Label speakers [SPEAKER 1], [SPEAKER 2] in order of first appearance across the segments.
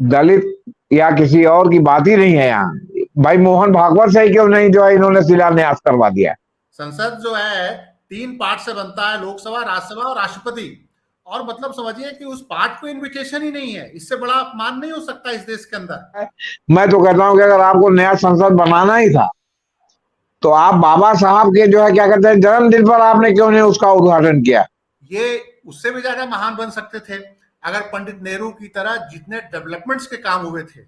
[SPEAKER 1] दलित या किसी और की बात ही नहीं है यहाँ। भाई मोहन भागवत से ही क्यों नहीं जो है इन्होंने शिलान्यास करवा दिया।
[SPEAKER 2] संसद जो है 3 पार्ट से बनता है, लोकसभा, राज्यसभा और राष्ट्रपति। और मतलब समझिए कि उस पार्ट को इनविटेशन ही नहीं है। इससे बड़ा अपमान नहीं हो सकता इस देश के अंदर।
[SPEAKER 1] मैं तो कहता हूँ कि अगर आपको नया संसद बनाना ही था तो आप बाबा साहब के जो है क्या कहते हैं जन्मदिन पर आपने क्यों नहीं उसका उद्घाटन किया।
[SPEAKER 2] ये उससे भी ज्यादा महान बन सकते थे अगर पंडित नेहरू की तरह जितने डेवलपमेंट्स के काम हुए थे।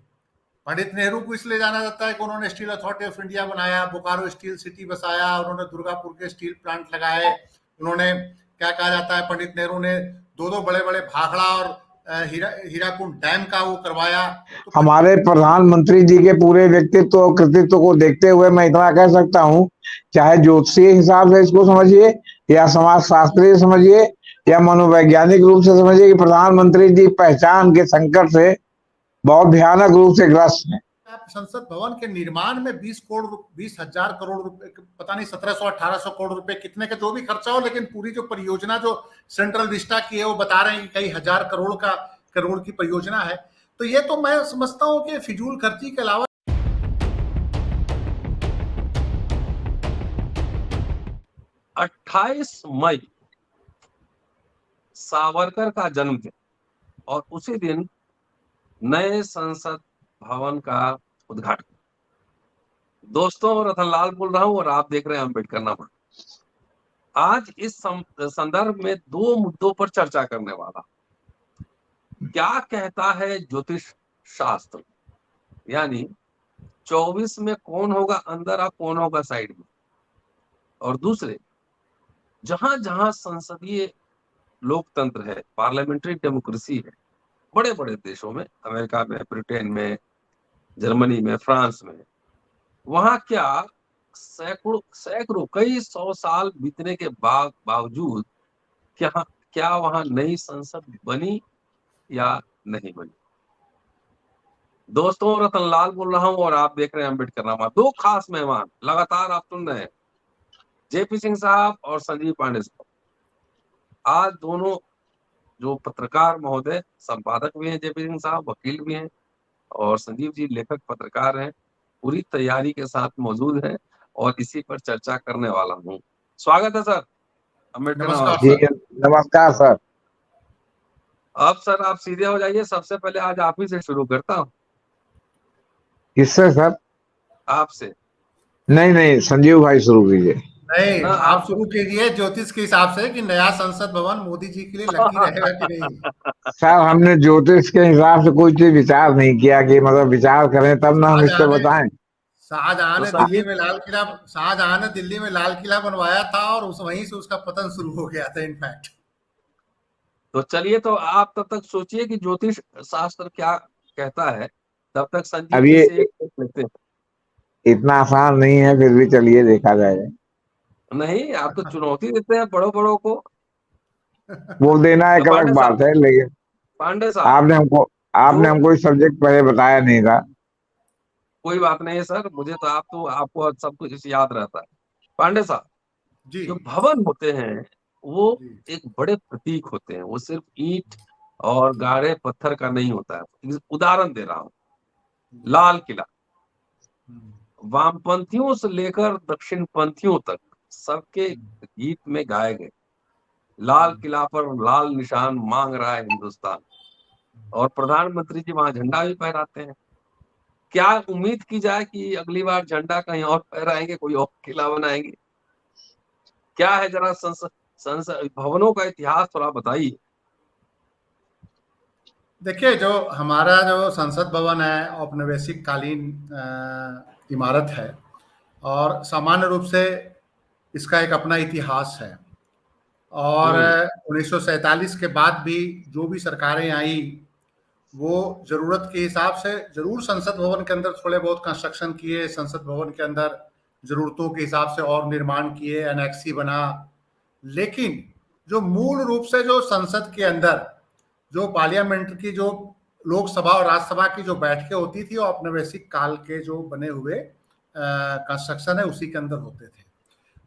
[SPEAKER 2] पंडित नेहरू को इसलिए जाना जाता है कि उन्होंने स्टील अथॉरिटी ऑफ इंडिया बनाया, बोकारो स्टील सिटी बसाया, उन्होंने दुर्गापुर के स्टील प्लांट लगाए। उन्होंने क्या कहा जाता है, पंडित नेहरू ने दो दो बड़े बड़े भाखड़ा और हीराकुंड डैम का वो करवाया। तो
[SPEAKER 1] हमारे प्रधानमंत्री जी के पूरे व्यक्तित्व और कृतित्व को देखते हुए मैं इतना कह सकता हूँ, चाहे ज्योतिषीय हिसाब से इसको समझिए या समाज शास्त्रीय समझिए या मनोवैज्ञानिक रूप से समझिए कि प्रधानमंत्री जी पहचान के संकट से बहुत भयानक रूप से ग्रस्त है।
[SPEAKER 2] आप संसद भवन के निर्माण में 20,000 करोड़ रुपए, पता नहीं 1700-1800 करोड़ रुपए कितने का जो भी खर्चा हो, लेकिन पूरी जो परियोजना जो सेंट्रल विस्टा की है वो बता रहे हैं कि कई हजार करोड़ की परियोजना है। तो ये तो मैं समझता हूँ कि फिजूल खर्ची के अलावा
[SPEAKER 3] 28 मई सावरकर का जन्मदिन और उसी दिन नए संसद भवन का उद्घाटन। दोस्तों, रतनलाल बोल रहा हूं और आप देख रहे हैं अम्बेडकर नामा। आज इस संदर्भ में दो मुद्दों पर चर्चा करने वाला। क्या कहता है ज्योतिष शास्त्र, यानी 24 में कौन होगा अंदर और कौन होगा साइड में, और दूसरे जहां जहां संसदीय लोकतंत्र है, पार्लियामेंट्री डेमोक्रेसी है, बड़े बड़े देशों में, अमेरिका में, ब्रिटेन में, जर्मनी में, फ्रांस में, वहां क्या सैकड़ों कई 100 साल बीतने के बावजूद क्या वहां नई संसद बनी या नहीं बनी। दोस्तों, रतनलाल बोल रहा हूं और आप देख रहे हैं अम्बेडकर नामा। दो खास मेहमान लगातार आप सुन रहे हैं, जेपी सिंह साहब और संजीव पांडे साहब। आज दोनों जो पत्रकार महोदय, संपादक भी हैं जेपी सिंह साहब, वकील भी हैं, और संजीव जी लेखक पत्रकार हैं, पूरी तैयारी के साथ मौजूद हैं और इसी पर चर्चा करने वाला हूँ। स्वागत है सर अम्बेडकर
[SPEAKER 2] नमस्कार
[SPEAKER 1] जी
[SPEAKER 2] सर।
[SPEAKER 1] नमस्कार सर।
[SPEAKER 3] अब सर आप सीधे हो जाइए, सबसे पहले आज आप ही से शुरू करता हूँ।
[SPEAKER 1] किससे सर?
[SPEAKER 3] आपसे।
[SPEAKER 1] नहीं नहीं, संजीव भाई शुरू कीजिए।
[SPEAKER 2] नहीं,
[SPEAKER 3] ना
[SPEAKER 2] आप शुरू कीजिए ज्योतिष के हिसाब से कि नया संसद भवन मोदी जी के लिए लकी रहेगा कि नहीं।
[SPEAKER 1] सर हमने ज्योतिष के हिसाब से कोई चीज विचार नहीं किया कि मतलब विचार करें तब ना हम इस पे
[SPEAKER 2] शाहजहां ने
[SPEAKER 1] बताएं।
[SPEAKER 2] शाहजहां
[SPEAKER 3] तो
[SPEAKER 2] ने दिल्ली
[SPEAKER 3] संजीव,
[SPEAKER 2] में लाल किला शाहजहां ने दिल्ली में लाल किला बनवाया था और वहीं से उसका पतन शुरू हो गया था इनफैक्ट।
[SPEAKER 3] तो चलिए, तो आप तब तक सोचिए कि ज्योतिष शास्त्र क्या कहता है, तब तक संजीव
[SPEAKER 1] अब
[SPEAKER 3] जी
[SPEAKER 1] ये
[SPEAKER 3] से एक लेते हैं।
[SPEAKER 1] इतना आसान नहीं है, फिर भी चलिए देखा जाएगा।
[SPEAKER 3] नहीं, आप तो चुनौती देते हैं बड़ों बड़ों को।
[SPEAKER 1] बोल देना एक अलग
[SPEAKER 3] पांडे साहब,
[SPEAKER 1] बात है, लेकिन
[SPEAKER 3] पांडे साहब,
[SPEAKER 1] आपने हमको
[SPEAKER 3] जो
[SPEAKER 1] आपने हमको इस सब्जेक्ट पहले बताया नहीं था।
[SPEAKER 3] कोई बात नहीं है सर, मुझे तो आपको सब कुछ याद रहता है। पांडे साहब,
[SPEAKER 2] जी
[SPEAKER 3] जो भवन होते हैं वो
[SPEAKER 2] जी
[SPEAKER 3] एक बड़े प्रतीक होते हैं, वो सिर्फ ईंट और गाढ़े पत्थर का नहीं होता है। उदाहरण दे रहा हूँ,
[SPEAKER 2] जी।
[SPEAKER 3] लाल किला
[SPEAKER 2] हम्म,
[SPEAKER 3] वामपंथियों से लेकर दक्षिणपंथियों तक सबके गीत में गाए गए। लाल
[SPEAKER 2] हम्म,
[SPEAKER 3] किला पर लाल निशान मांग रहा है हिंदुस्तान, और प्रधानमंत्री जी वहां झंडा भी फहराते हैं। क्या उम्मीद की जाए कि अगली बार झंडा कहीं और फहराएंगे, कोई और किला बनाएंगे? क्या है, जरा संसद संसद भवनों का इतिहास थोड़ा बताइए।
[SPEAKER 2] देखिए, जो हमारा जो संसद भवन है औपनिवेशिक कालीन इमारत है और सामान्य रूप से इसका एक अपना इतिहास है। और
[SPEAKER 3] हम्म
[SPEAKER 2] 1947 के बाद भी जो भी सरकारें आई वो ज़रूरत के हिसाब से ज़रूर संसद भवन के अंदर थोड़े बहुत कंस्ट्रक्शन किए, संसद भवन के अंदर ज़रूरतों के हिसाब से और निर्माण किए, एनेक्सी बना। लेकिन जो मूल रूप से जो संसद के अंदर जो पार्लियामेंट की जो लोकसभा और राज्यसभा की जो बैठकें होती थी वो औपनिवेशिक काल के जो बने हुए कंस्ट्रक्शन है उसी के अंदर होते थे।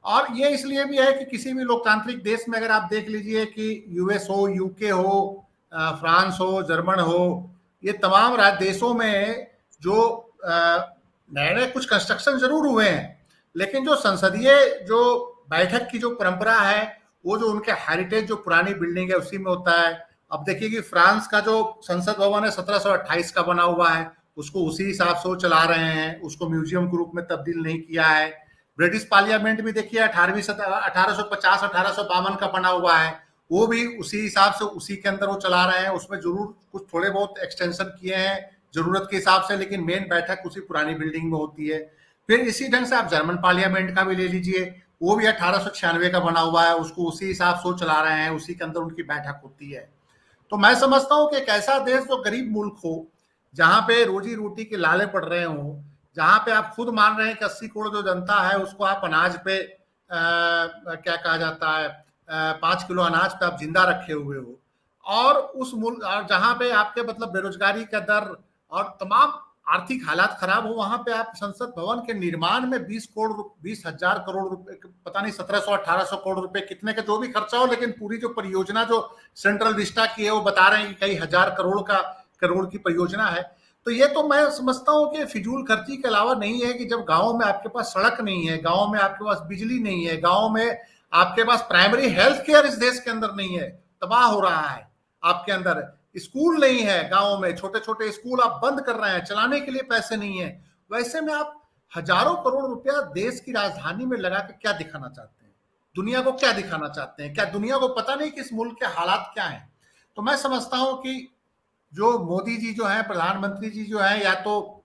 [SPEAKER 2] और ये इसलिए भी है कि किसी भी लोकतांत्रिक देश में अगर आप देख लीजिए कि यूएस हो, यूके हो, फ्रांस हो, जर्मन हो, ये तमाम देशों में जो नए नए कुछ कंस्ट्रक्शन जरूर हुए हैं, लेकिन जो संसदीय जो बैठक की जो परंपरा है, वो जो उनके हेरिटेज जो पुरानी बिल्डिंग है उसी में होता है। अब देखिए कि फ्रांस का जो संसद भवन है 1728 का बना हुआ है, उसको उसी हिसाब से वो चला रहे हैं, उसको म्यूजियम के रूप में तब्दील नहीं किया है। ब्रिटिश पार्लियामेंट भी देखिए 1850-1852 का बना हुआ है, वो भी उसी हिसाब से उसी के अंदर वो चला रहे हैं। उसमें जरूर कुछ थोड़े बहुत एक्सटेंशन किए हैं जरूरत के हिसाब से, लेकिन मेन बैठक उसी पुरानी बिल्डिंग में होती है। फिर इसी ढंग से आप जर्मन पार्लियामेंट का भी ले लीजिए, वो भी 1896 का बना हुआ है, उसको उसी हिसाब से चला रहे हैं, उसी के अंदर उनकी बैठक होती है। तो मैं समझता हूं कि एक ऐसा देश जो गरीब मुल्क हो, जहां पे रोजी रोटी के लाले पड़ रहे हो, जहां पे आप खुद मान रहे हैं कि 80 करोड़ जो जनता है उसको आप अनाज पे क्या कहा जाता है 5 किलो अनाज पे आप जिंदा रखे हुए हो, और उस मुल्क और जहां पे आपके मतलब बेरोजगारी का दर और तमाम आर्थिक हालात खराब हो, वहां पे आप संसद भवन के निर्माण में 20,000 करोड़ रुपए, पता नहीं 1700-1800 करोड़ रुपए कितने का जो भी खर्चा हो, लेकिन पूरी जो परियोजना जो सेंट्रल विस्टा की है वो बता रहे हैं कि कई हजार करोड़ की परियोजना है। तो ये तो मैं समझता हूँ कि फिजूल खर्ची के अलावा नहीं है कि जब गाँव में आपके पास सड़क नहीं है, गाँव में आपके पास बिजली नहीं है, गाँव में आपके पास प्राइमरी हेल्थ केयर इस देश के अंदर नहीं है, तबाह हो रहा है, आपके अंदर स्कूल नहीं है, गाँव में छोटे छोटे स्कूल आप बंद कर रहे हैं, चलाने के लिए पैसे नहीं है। वैसे में आप हजारों करोड़ रुपया देश की राजधानी में लगा के क्या दिखाना चाहते हैं, दुनिया को क्या दिखाना चाहते हैं? क्या दुनिया को पता नहीं कि इस मुल्क के हालात क्या हैं? तो मैं समझता हूं कि जो मोदी जी जो है, प्रधानमंत्री जी जो है, या तो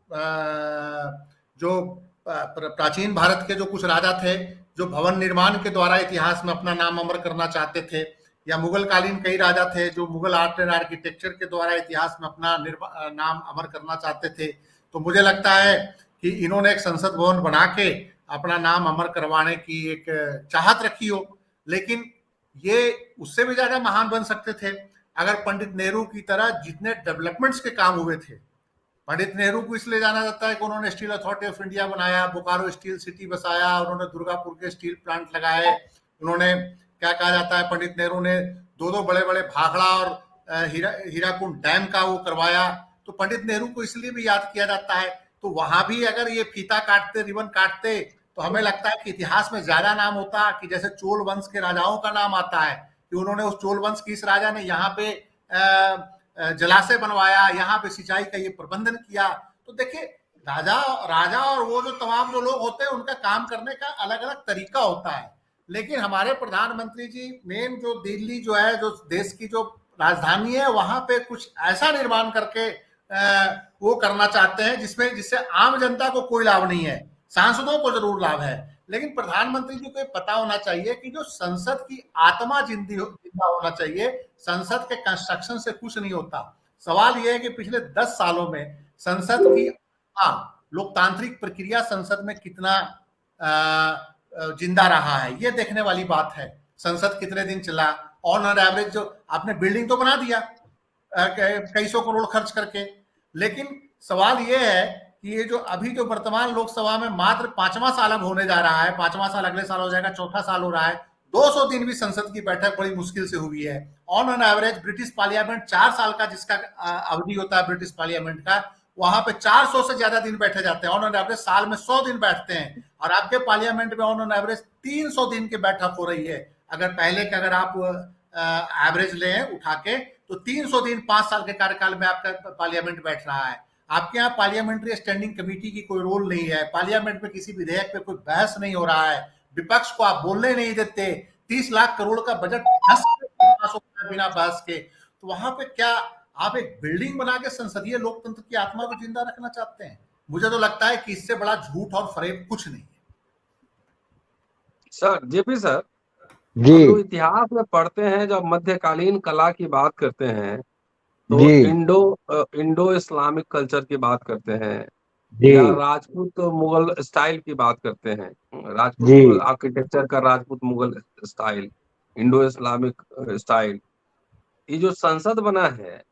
[SPEAKER 2] जो प्राचीन भारत के जो कुछ राजा थे जो भवन निर्माण के द्वारा इतिहास में अपना नाम अमर करना चाहते थे, या मुगल कालीन कई राजा थे जो मुगल आर्ट एंड आर्किटेक्चर के द्वारा इतिहास में अपना नाम अमर करना चाहते थे। तो मुझे लगता है कि इन्होंने एक संसद भवन बना के अपना नाम अमर करवाने की एक चाहत रखी हो, लेकिन ये उससे भी ज्यादा महान बन सकते थे अगर पंडित नेहरू की तरह जितने डेवलपमेंट्स के काम हुए थे। पंडित नेहरू को इसलिए जाना जाता है कि उन्होंने स्टील अथॉरिटी ऑफ इंडिया बनाया, बोकारो स्टील सिटी बसाया, उन्होंने दुर्गापुर के स्टील प्लांट लगाए, उन्होंने क्या कहा जाता है पंडित नेहरू ने दो बड़े बड़े भाखड़ा और हीराकुंड डैम का वो करवाया। तो पंडित नेहरू को इसलिए भी याद किया जाता है। तो वहां भी अगर ये फीता काटते, रिबन काटते, तो हमें लगता है कि इतिहास में ज्यादा नाम होता कि जैसे चोल वंश के राजाओं का नाम आता है कि उन्होंने उस चोल वंश की इस राजा ने यहाँ पे जलाशय बनवाया, यहाँ पे सिंचाई का ये प्रबंधन किया। तो देखिए राजा और वो जो तमाम जो लोग होते हैं उनका काम करने का अलग अलग तरीका होता है, लेकिन हमारे प्रधानमंत्री जी मेन जो दिल्ली जो है, जो देश की जो राजधानी है, वहां पे कुछ ऐसा निर्माण करके वो करना चाहते हैं जिससे आम जनता को कोई लाभ नहीं है, सांसदों को जरूर लाभ है, लेकिन प्रधानमंत्री जी को ये पता होना चाहिए कि जो संसद की आत्मा जिंदा होना चाहिए। संसद के कंस्ट्रक्शन से कुछ नहीं होता। सवाल यह है कि पिछले 10 सालों में संसद की लोकतांत्रिक प्रक्रिया संसद में कितना जिंदा रहा है, ये देखने वाली बात है। संसद कितने दिन चला, ऑन एवरेज जो आपने बिल्डिंग तो बना दिया कई सौ करोड़ खर्च करके, लेकिन सवाल ये है कि ये जो अभी जो वर्तमान लोकसभा में मात्र 5वां साल अब होने जा रहा है, 5वां साल अगले साल हो जाएगा, 4था साल हो रहा है, 200 दिन भी संसद की बैठक बड़ी मुश्किल से हुई है। On an average British parliament 4 साल का जिसका अवधि होता है ब्रिटिश पार्लियामेंट का, वहां पे 400 से ज्यादा दिन बैठे जाते हैं। ऑन एन एवरेज साल में 100 दिन बैठते हैं, और आपके पार्लियामेंट में ऑन एन एवरेज 300 दिन की बैठक हो रही है। अगर पहले के अगर आप एवरेज लें उठा के, तो 300 दिन 5 साल के कार्यकाल में आपका पार्लियामेंट बैठ रहा है। आपके यहाँ पार्लियामेंट्री स्टैंडिंग कमेटी की कोई रोल नहीं है, पार्लियामेंट में किसी विधेयक पे कोई बहस नहीं हो रहा है, विपक्ष को आप बोलने नहीं देते, 30 लाख करोड़ का बजट बिना बहस के। तो वहां पे क्या आप एक बिल्डिंग बना के संसदीय लोकतंत्र की आत्मा को जिंदा रखना चाहते हैं? मुझे तो लगता है कि इससे बड़ा झूठ और फरेब कुछ नहीं है।
[SPEAKER 3] सर जेपी सर
[SPEAKER 1] जी
[SPEAKER 3] जो इतिहास में पढ़ते हैं, जब मध्यकालीन कला की बात करते हैं तो
[SPEAKER 1] जी
[SPEAKER 3] इंडो इस्लामिक कल्चर की बात करते हैं,
[SPEAKER 1] जी
[SPEAKER 3] या राजपूत मुगल स्टाइल की बात करते हैं, राजपूत
[SPEAKER 1] जी
[SPEAKER 3] मुगल आर्किटेक्चर का Rajput Mughal style, Indo Islamic style, ये जो संसद बना है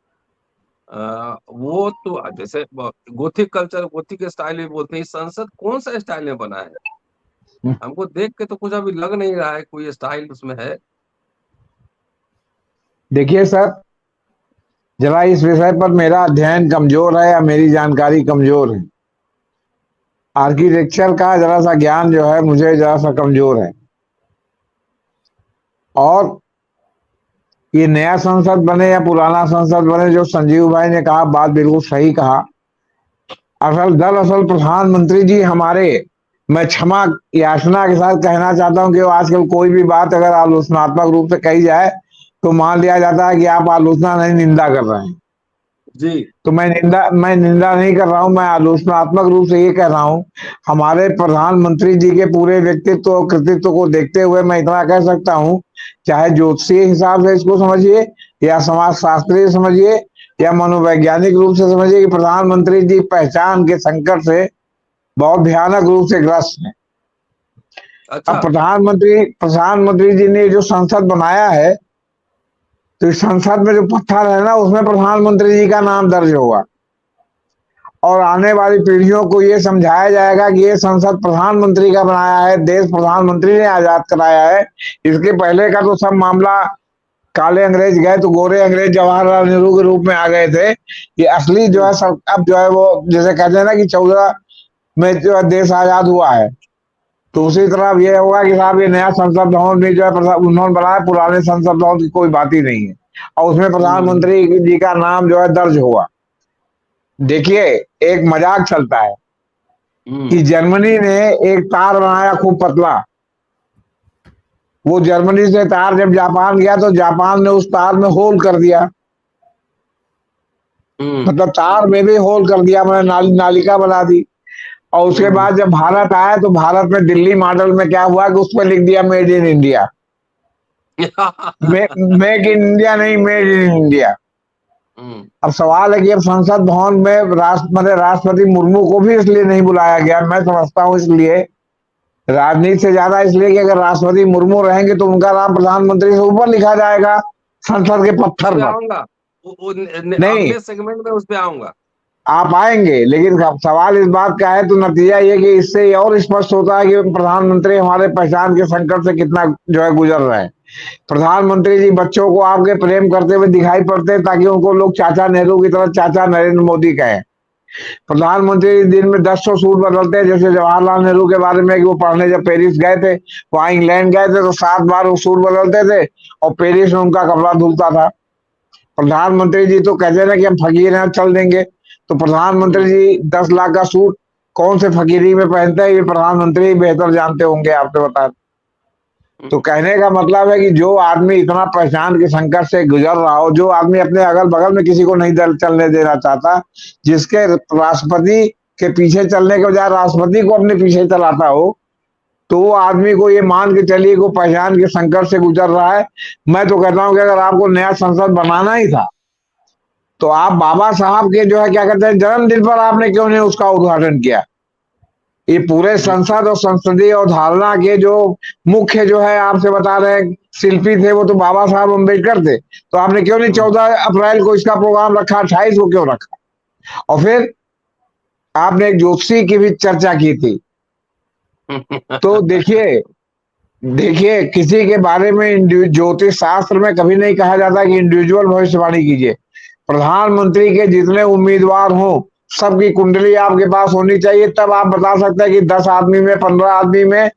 [SPEAKER 3] वो तो जैसे गोथिक कल्चर, गोथिक स्टाइल भी बोलते हैं। संसद कौन सा स्टाइल में बना है? हमको देख के तो कुछ अभी लग नहीं रहा है कोई स्टाइल उसमें है।
[SPEAKER 1] देखिए सर, जरा इस विषय पर मेरा अध्ययन कमजोर है या मेरी जानकारी कमजोर है। आर्किटेक्चर का जरा सा ज्ञान जो है मुझे जरा सा कमजोर है। और ये नया संसद बने या पुराना संसद बने, जो संजीव भाई ने कहा बात बिल्कुल सही कहा। दरअसल प्रधानमंत्री जी हमारे, मैं क्षमा याचना के साथ कहना चाहता हूं कि आजकल कोई भी बात अगर आलोचनात्मक रूप से कही जाए तो मान लिया जाता है कि आप आलोचना नहीं, निंदा कर रहे हैं।
[SPEAKER 3] जी
[SPEAKER 1] तो मैं निंदा नहीं कर रहा हूं, मैं आलोचनात्मक रूप से ये कह रहा हूं। हमारे प्रधानमंत्री जी के पूरे व्यक्तित्व और कृतित्व को देखते हुए मैं इतना कह सकता हूं, चाहे ज्योतिषीय हिसाब से इसको समझिए या समाज शास्त्रीय समझिए या मनोवैज्ञानिक रूप से समझिए, कि प्रधानमंत्री जी पहचान के संकट से बहुत भयानक रूप से ग्रस्त है।
[SPEAKER 3] अच्छा।
[SPEAKER 1] अब प्रधानमंत्री जी ने जो संसद बनाया है, तो इस संसद में जो पत्थर है ना, उसमें प्रधानमंत्री जी का नाम दर्ज होगा और आने वाली पीढ़ियों को ये समझाया जाएगा कि ये संसद प्रधानमंत्री का बनाया है, देश प्रधानमंत्री ने आजाद कराया है। इसके पहले का तो सब मामला, काले अंग्रेज गए तो गोरे अंग्रेज जवाहरलाल नेहरू के रूप में आ गए थे। ये असली जो है सब अब जो है वो जैसे कहते हैं ना कि 14 में जो है देश आजाद हुआ है, तो उसी तरह ये होगा कि साहब ये नया संसद भवन भी जो है उन्होंने बनाया, पुराने संसद भवन की कोई बात ही नहीं है और उसमें प्रधानमंत्री जी का नाम जो है दर्ज होगा। देखिए, एक मजाक चलता है कि जर्मनी ने एक तार बनाया खूब पतला। वो जर्मनी से तार जब जापान गया तो जापान ने उस तार में होल कर दिया, मतलब तार में भी होल कर दिया, मैंने नालिका बना दी। और उसके बाद जब भारत आया तो भारत में दिल्ली मॉडल में क्या हुआ कि उस पर लिख दिया made in India. Make in India नहीं, मेड इन इंडिया। अब सवाल है कि अब संसद भवन में राष्ट्रपति मुर्मू को भी इसलिए नहीं बुलाया गया, मैं समझता हूं इसलिए, राजनीति से ज्यादा इसलिए कि अगर राष्ट्रपति मुर्मू रहेंगे तो उनका नाम प्रधानमंत्री से ऊपर लिखा जाएगा संसद के पत्थर पर। नहीं,
[SPEAKER 3] अगले सेगमेंट में उस पे आऊंगा।
[SPEAKER 1] आप आएंगे, लेकिन सवाल इस बात का है, तो नतीजा ये कि इससे और स्पष्ट होता है कि प्रधानमंत्री हमारे पहचान के संकट से कितना जो है गुजर रहे हैं। प्रधानमंत्री जी बच्चों को आपके प्रेम करते हुए दिखाई पड़ते हैं ताकि उनको लोग चाचा नेहरू की तरह चाचा नरेंद्र मोदी कहें। प्रधानमंत्री दिन में 10 सूट बदलते हैं, जैसे जवाहरलाल नेहरू के बारे में कि वो पढ़ने जब पेरिस गए थे, वहां इंग्लैंड गए थे तो 7 बार वो सूट बदलते थे और पेरिस में उनका कपड़ा धुलता था। प्रधानमंत्री जी तो कहते ना कि हम फकीर हैं, चल देंगे, तो प्रधानमंत्री जी 10 लाख का सूट कौन से फकीरी में पहनते हैं, ये प्रधानमंत्री बेहतर जानते होंगे, आपको बता। तो कहने का मतलब है कि जो आदमी इतना पहचान के संकट से गुजर रहा हो, जो आदमी अपने अगल बगल में किसी को नहीं चलने देना चाहता, जिसके राष्ट्रपति के पीछे चलने के बजाय राष्ट्रपति को अपने पीछे चलाता हो, तो वो आदमी को ये मान के चलिए को पहचान के संकट से गुजर रहा है। मैं तो कहता हूं कि अगर आपको नया संसद बनाना ही था तो आप बाबा साहब के जो है क्या कहते हैं जन्मदिन पर आपने क्यों नहीं उसका उद्घाटन किया। ये पूरे संसद और संसदीय अवधारणा के जो मुख्य जो है आपसे बता रहे हैं शिल्पी थे, वो तो बाबा साहब अम्बेडकर थे। तो आपने क्यों नहीं 14 अप्रैल को इसका प्रोग्राम रखा, 28 को क्यों रखा। और फिर आपने एक ज्योतिषी की भी चर्चा की थी। तो देखिए किसी के बारे में ज्योतिष शास्त्र में कभी नहीं कहा जाता कि इंडिविजुअल भविष्यवाणी कीजिए। प्रधानमंत्री के जितने उम्मीदवार हों सबकी कुंडली आपके पास होनी चाहिए, तब आप बता सकते हैं कि 10 आदमी में 15 आदमी में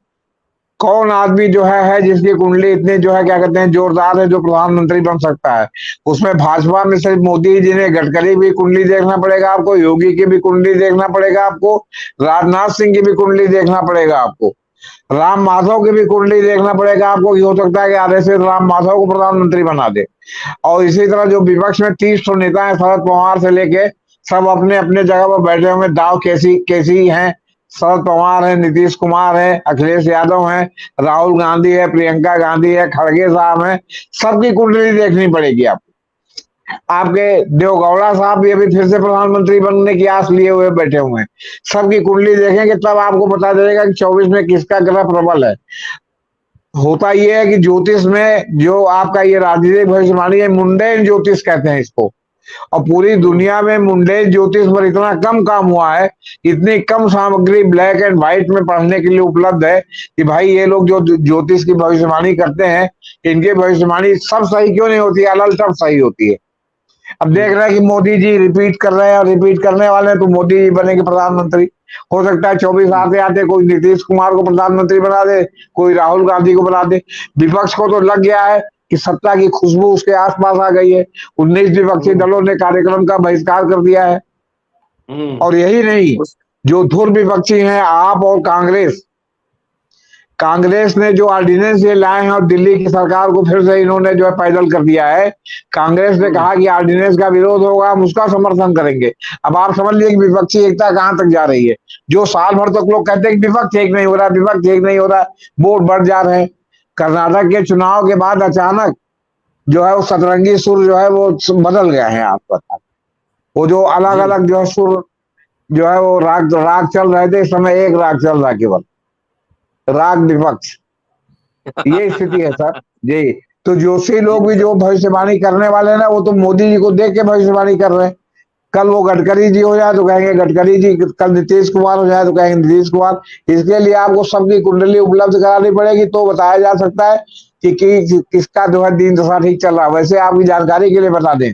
[SPEAKER 1] कौन आदमी जो है जिसकी कुंडली इतनी जो है क्या कहते हैं जोरदार है, जो प्रधानमंत्री बन सकता है। उसमें भाजपा में सिर्फ मोदी जी ने, गडकरी भी कुंडली देखना पड़ेगा आपको, योगी की भी कुंडली देखना पड़ेगा आपको, राजनाथ सिंह की भी कुंडली देखना पड़ेगा आपको, राम माधव की भी कुंडली देखना पड़ेगा आपको, कि हो सकता है कि आरएसएस राम माधव को प्रधानमंत्री बना दे। और इसी तरह जो विपक्ष में 30 नेता है, शरद पवार से लेके सब अपने अपने जगह पर बैठे हुए, दाव कैसी हैं, शरद पवार है, नीतीश कुमार है, अखिलेश यादव है, राहुल गांधी है, प्रियंका गांधी है, खड़गे साहब है, सबकी कुंडली देखनी पड़ेगी आपको। आपके देवगौड़ा साहब भी अभी फिर से प्रधानमंत्री बनने की आस लिए हुए बैठे हुए हैं। सबकी कुंडली देखेंगे तब आपको पता चलेगा कि 24 में किसका ग्रह प्रबल है। होता यह है कि ज्योतिष में जो आपका ये राजनीतिक भविष्यवाणी है, मुंडेन ज्योतिष कहते हैं इसको, और पूरी दुनिया में मुंडेन ज्योतिष पर इतना कम काम हुआ है, इतनी कम सामग्री ब्लैक एंड व्हाइट में पढ़ने के लिए उपलब्ध है कि भाई ये लोग जो ज्योतिष की भविष्यवाणी करते हैं, इनकी भविष्यवाणी सब सही क्यों नहीं होती है, अलग सब सही होती है। अब देख रहे हैं कि मोदी जी रिपीट कर रहे हैं और रिपीट करने वाले हैं, तो मोदी जी बनेंगे प्रधानमंत्री। हो सकता है 24 आते आते कोई नीतीश कुमार को प्रधानमंत्री बना दे, कोई राहुल गांधी को बना दे। विपक्ष को तो लग गया है कि सत्ता की खुशबू उसके आसपास आ गई है। 19 विपक्षी दलों ने कार्यक्रम का बहिष्कार कर दिया है। और यही नहीं, जो धुर विपक्षी हैं आप और कांग्रेस ने जो ऑर्डिनेंस ये लाए हैं और दिल्ली की सरकार को फिर से इन्होंने जो है पैदल कर दिया है। कांग्रेस ने कहा कि ऑर्डिनेंस का विरोध होगा, हम उसका समर्थन करेंगे। अब आप समझ लीजिए कि विपक्षी एकता कहां तक जा रही है। जो साल भर तक लोग कहते हैं कि विपक्ष एक नहीं हो रहा, विपक्ष एक नहीं हो रहा, वोट बढ़ जा रहे हैं। कर्नाटक के चुनाव के बाद अचानक जो है वो सतरंगी सुर जो है वो बदल गए हैं। आप बता, वो जो अलग अलग जो है सुर जो है वो राग चल रहे थे, इस समय एक राग चल रहा है, केवल राग विपक्ष। ये स्थिति है सर जी। तो जोशी लोग भी जो भविष्यवाणी करने वाले हैं ना, वो तो मोदी जी को देख के भविष्यवाणी कर रहे हैं। कल वो गडकरी जी हो जाए तो कहेंगे गडकरी जी, कल नीतीश कुमार हो जाए तो कहेंगे नीतीश कुमार। इसके लिए आपको सबकी कुंडली उपलब्ध करानी पड़ेगी, तो बताया जा सकता है कि किसका जो है दीन दशा ठीक चल रहा है। वैसे आपकी जानकारी के लिए बता दें,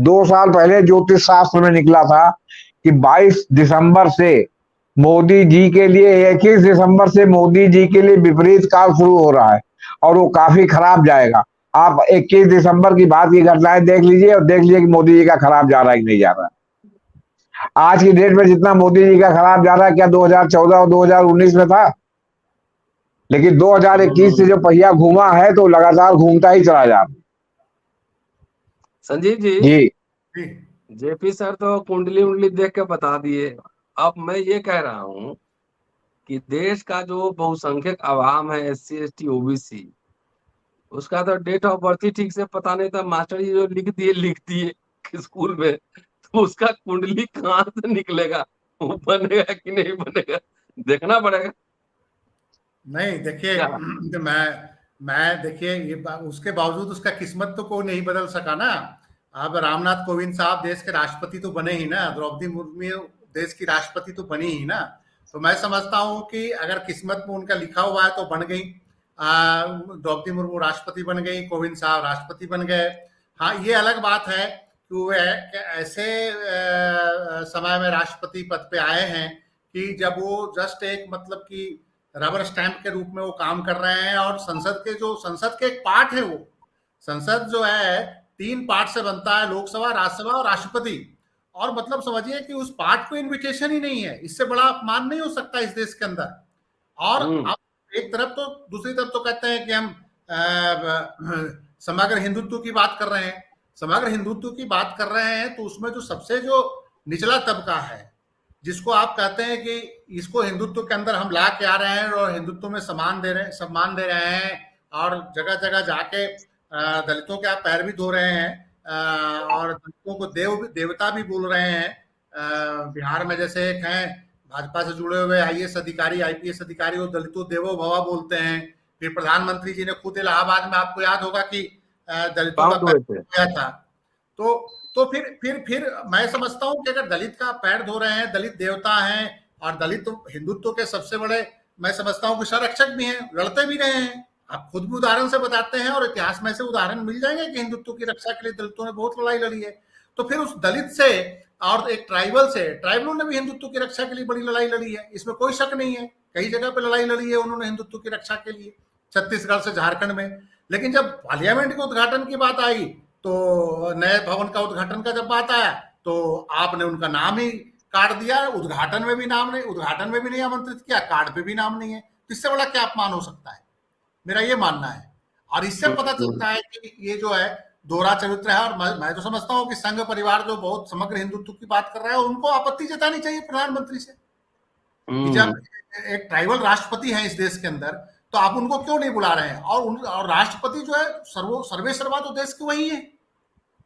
[SPEAKER 1] 2 साल पहले ज्योतिष शास्त्र में निकला था कि 22 दिसंबर से मोदी जी के लिए, 21 दिसंबर से मोदी जी के लिए विपरीत काल शुरू हो रहा है और वो काफी खराब जाएगा। आप 21 दिसंबर की बाद की घटनाएं देख लीजिए और देख लीजिए कि मोदी जी का खराब जा रहा है कि नहीं जा रहा है। आज की डेट में जितना मोदी जी का खराब जा रहा है, क्या 2014 और 2019 में था? लेकिन 2021 से जो पहिया घूमा है तो लगातार घूमता ही चला जा रहा है।
[SPEAKER 3] संजीव जी,
[SPEAKER 1] जी
[SPEAKER 3] जेपी सर तो कुंडली उंडली देख के बता दिए। अब मैं ये कह रहा हूँ कि देश का जो बहुसंख्यक आवाम है, SC ST OBC, उसका तो डेट ऑफ बर्थ ही ठीक से पता नहीं था। मास्टर जी जो लिख दिए स्कूल में, तो उसका कुंडली कहाँ से निकलेगा, वो बनेगा कि नहीं बनेगा, देखना पड़ेगा।
[SPEAKER 2] नहीं देखिए,
[SPEAKER 3] क्या?
[SPEAKER 2] मैं देखिए ये उसके बावजूद उसका किस्मत तो कोई नहीं बदल सका ना। अब रामनाथ कोविंद साहब देश के राष्ट्रपति तो बने ही ना, द्रौपदी मुर्मू देश की राष्ट्रपति तो बनी ही ना। तो मैं समझता हूं कि अगर किस्मत में उनका लिखा हुआ है तो बन गई। द्रौपदी मुर्मू राष्ट्रपति बन गई, कोविंद साहब राष्ट्रपति बन गए। हाँ, ये अलग बात है कि वो ऐसे समय में राष्ट्रपति पद पे आए हैं कि जब वो जस्ट एक मतलब कि रबर स्टैंप के रूप में वो काम कर रहे हैं। और संसद के एक पार्ट है वो। संसद जो है 3 पार्ट से बनता है, लोकसभा, राज्यसभा और राष्ट्रपति। और मतलब समझिए कि उस पार्ट को इनविटेशन ही नहीं है। इससे बड़ा अपमान नहीं हो सकता इस देश के अंदर। और अब एक तरफ तो, दूसरी तरफ तो कहते हैं कि हम समग्र हिंदुत्व की बात कर रहे हैं। समग्र हिंदुत्व की बात कर रहे हैं तो उसमें जो सबसे जो निचला तबका है, जिसको आप कहते हैं कि इसको हिंदुत्व के अंदर हम ला के आ रहे हैं और हिंदुत्व में सम्मान दे रहे हैं और जगह जगह जाके दलितों के आप पैर भी धो रहे हैं और दलितों को देवता भी बोल रहे हैं। बिहार में जैसे एक हैं भाजपा से जुड़े हुए IAS अधिकारी, IPS अधिकारी, वो दलितों देवो भवा बोलते हैं। फिर प्रधानमंत्री जी ने खुद इलाहाबाद में, आपको याद होगा कि दलितों का पैर धोया था। तो फिर मैं समझता हूं कि अगर दलित का पैर धो रहे हैं, दलित देवता हैं और दलित हिंदुत्व के सबसे बड़े, मैं समझता हूं कि संरक्षक भी हैं, लड़ते भी रहे हैं। आप खुद भी उदाहरण से बताते हैं और इतिहास में से उदाहरण मिल जाएंगे कि हिंदुत्व की रक्षा के लिए दलितों ने बहुत लड़ाई लड़ी है। तो फिर उस दलित से और एक ट्राइबलों ने भी हिंदुत्व की रक्षा के लिए बड़ी लड़ाई लड़ी है, इसमें कोई शक नहीं है। कई जगह पे लड़ाई लड़ी है उन्होंने हिंदुत्व की रक्षा के लिए, छत्तीसगढ़ से झारखंड में। लेकिन जब पार्लियामेंट के उद्घाटन की बात आई, तो नए भवन का उद्घाटन का जब बात आया, तो आपने उनका नाम ही काट दिया। उद्घाटन में भी नहीं आमंत्रित किया, कार्ड पे भी नाम नहीं है। इससे बड़ा क्या अपमान हो सकता है, मेरा ये मानना है। और इससे पता चलता है कि ये जो है दोहरा चरित्र है। और मैं तो समझता हूँ कि संघ परिवार जो बहुत समग्र हिंदुत्व की बात कर रहा है, उनको आपत्ति जतानी चाहिए प्रधानमंत्री से कि जब एक ट्राइबल राष्ट्रपति है इस देश के अंदर, तो आप उनको क्यों नहीं बुला रहे हैं। और राष्ट्रपति जो है सर्वे सर्वा तो देश के वही है।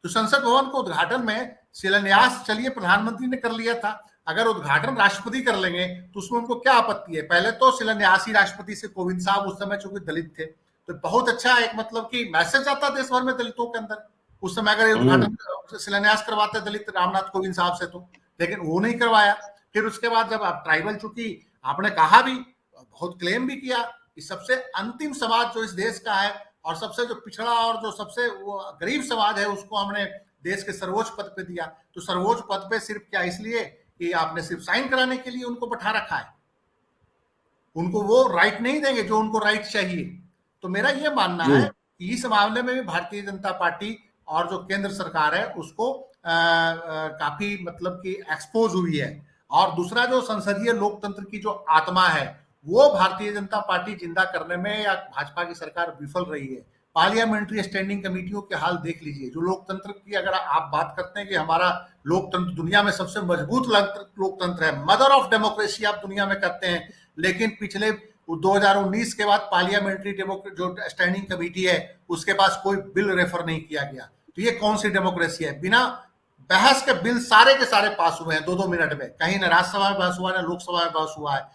[SPEAKER 2] तो संसद भवन को उद्घाटन में शिलान्यास चलिए प्रधानमंत्री ने कर लिया था, अगर उद्घाटन राष्ट्रपति कर लेंगे तो उसमें उनको क्या आपत्ति है। पहले तो शिलान्यास ही राष्ट्रपति से, कोविंद साहब उस समय चूंकि दलित थे, तो बहुत अच्छा एक मतलब कि मैसेज आता देश भर में दलितों के अंदर। उस समय अगर उद्घाटन शिलान्यास करवाते दलित रामनाथ कोविंद साहब से, तो लेकिन वो नहीं करवाया। फिर उसके बाद जब आप ट्राइबल, चूंकि आपने कहा भी, बहुत क्लेम भी किया कि सबसे अंतिम समाज जो इस देश का है और सबसे जो पिछड़ा और जो सबसे गरीब समाज है, उसको हमने देश के सर्वोच्च पद पे दिया। तो सर्वोच्च पद पे सिर्फ क्या इसलिए कि आपने सिर्फ साइन कराने के लिए उनको बैठा रखा है? उनको वो राइट नहीं देंगे जो उनको राइट चाहिए। तो मेरा ये मानना है कि इस मामले में भी भारतीय जनता पार्टी और जो केंद्र सरकार है उसको काफी मतलब कि एक्सपोज हुई है। और दूसरा जो संसदीय लोकतंत्र की जो आत्मा है वो भारतीय जनता पार्टी जिंदा करने में या भाजपा की सरकार विफल रही है। पार्लियामेंट्री स्टैंडिंग कमेटियों के हाल देख लीजिए। जो लोकतंत्र की अगर आप बात करते हैं कि हमारा लोकतंत्र दुनिया में सबसे मजबूत लोकतंत्र है, मदर ऑफ डेमोक्रेसी आप दुनिया में कहते हैं, लेकिन पिछले 2019 के बाद पार्लियामेंट्री जो स्टैंडिंग कमेटी है उसके पास कोई बिल रेफर नहीं किया गया। तो ये कौन सी डेमोक्रेसी है? बिना बहस के बिल सारे के सारे पास हुए हैं 2-2 मिनट में। कहीं न राज्यसभा में बहस हुआ है, न लोकसभा में बहस हुआ है।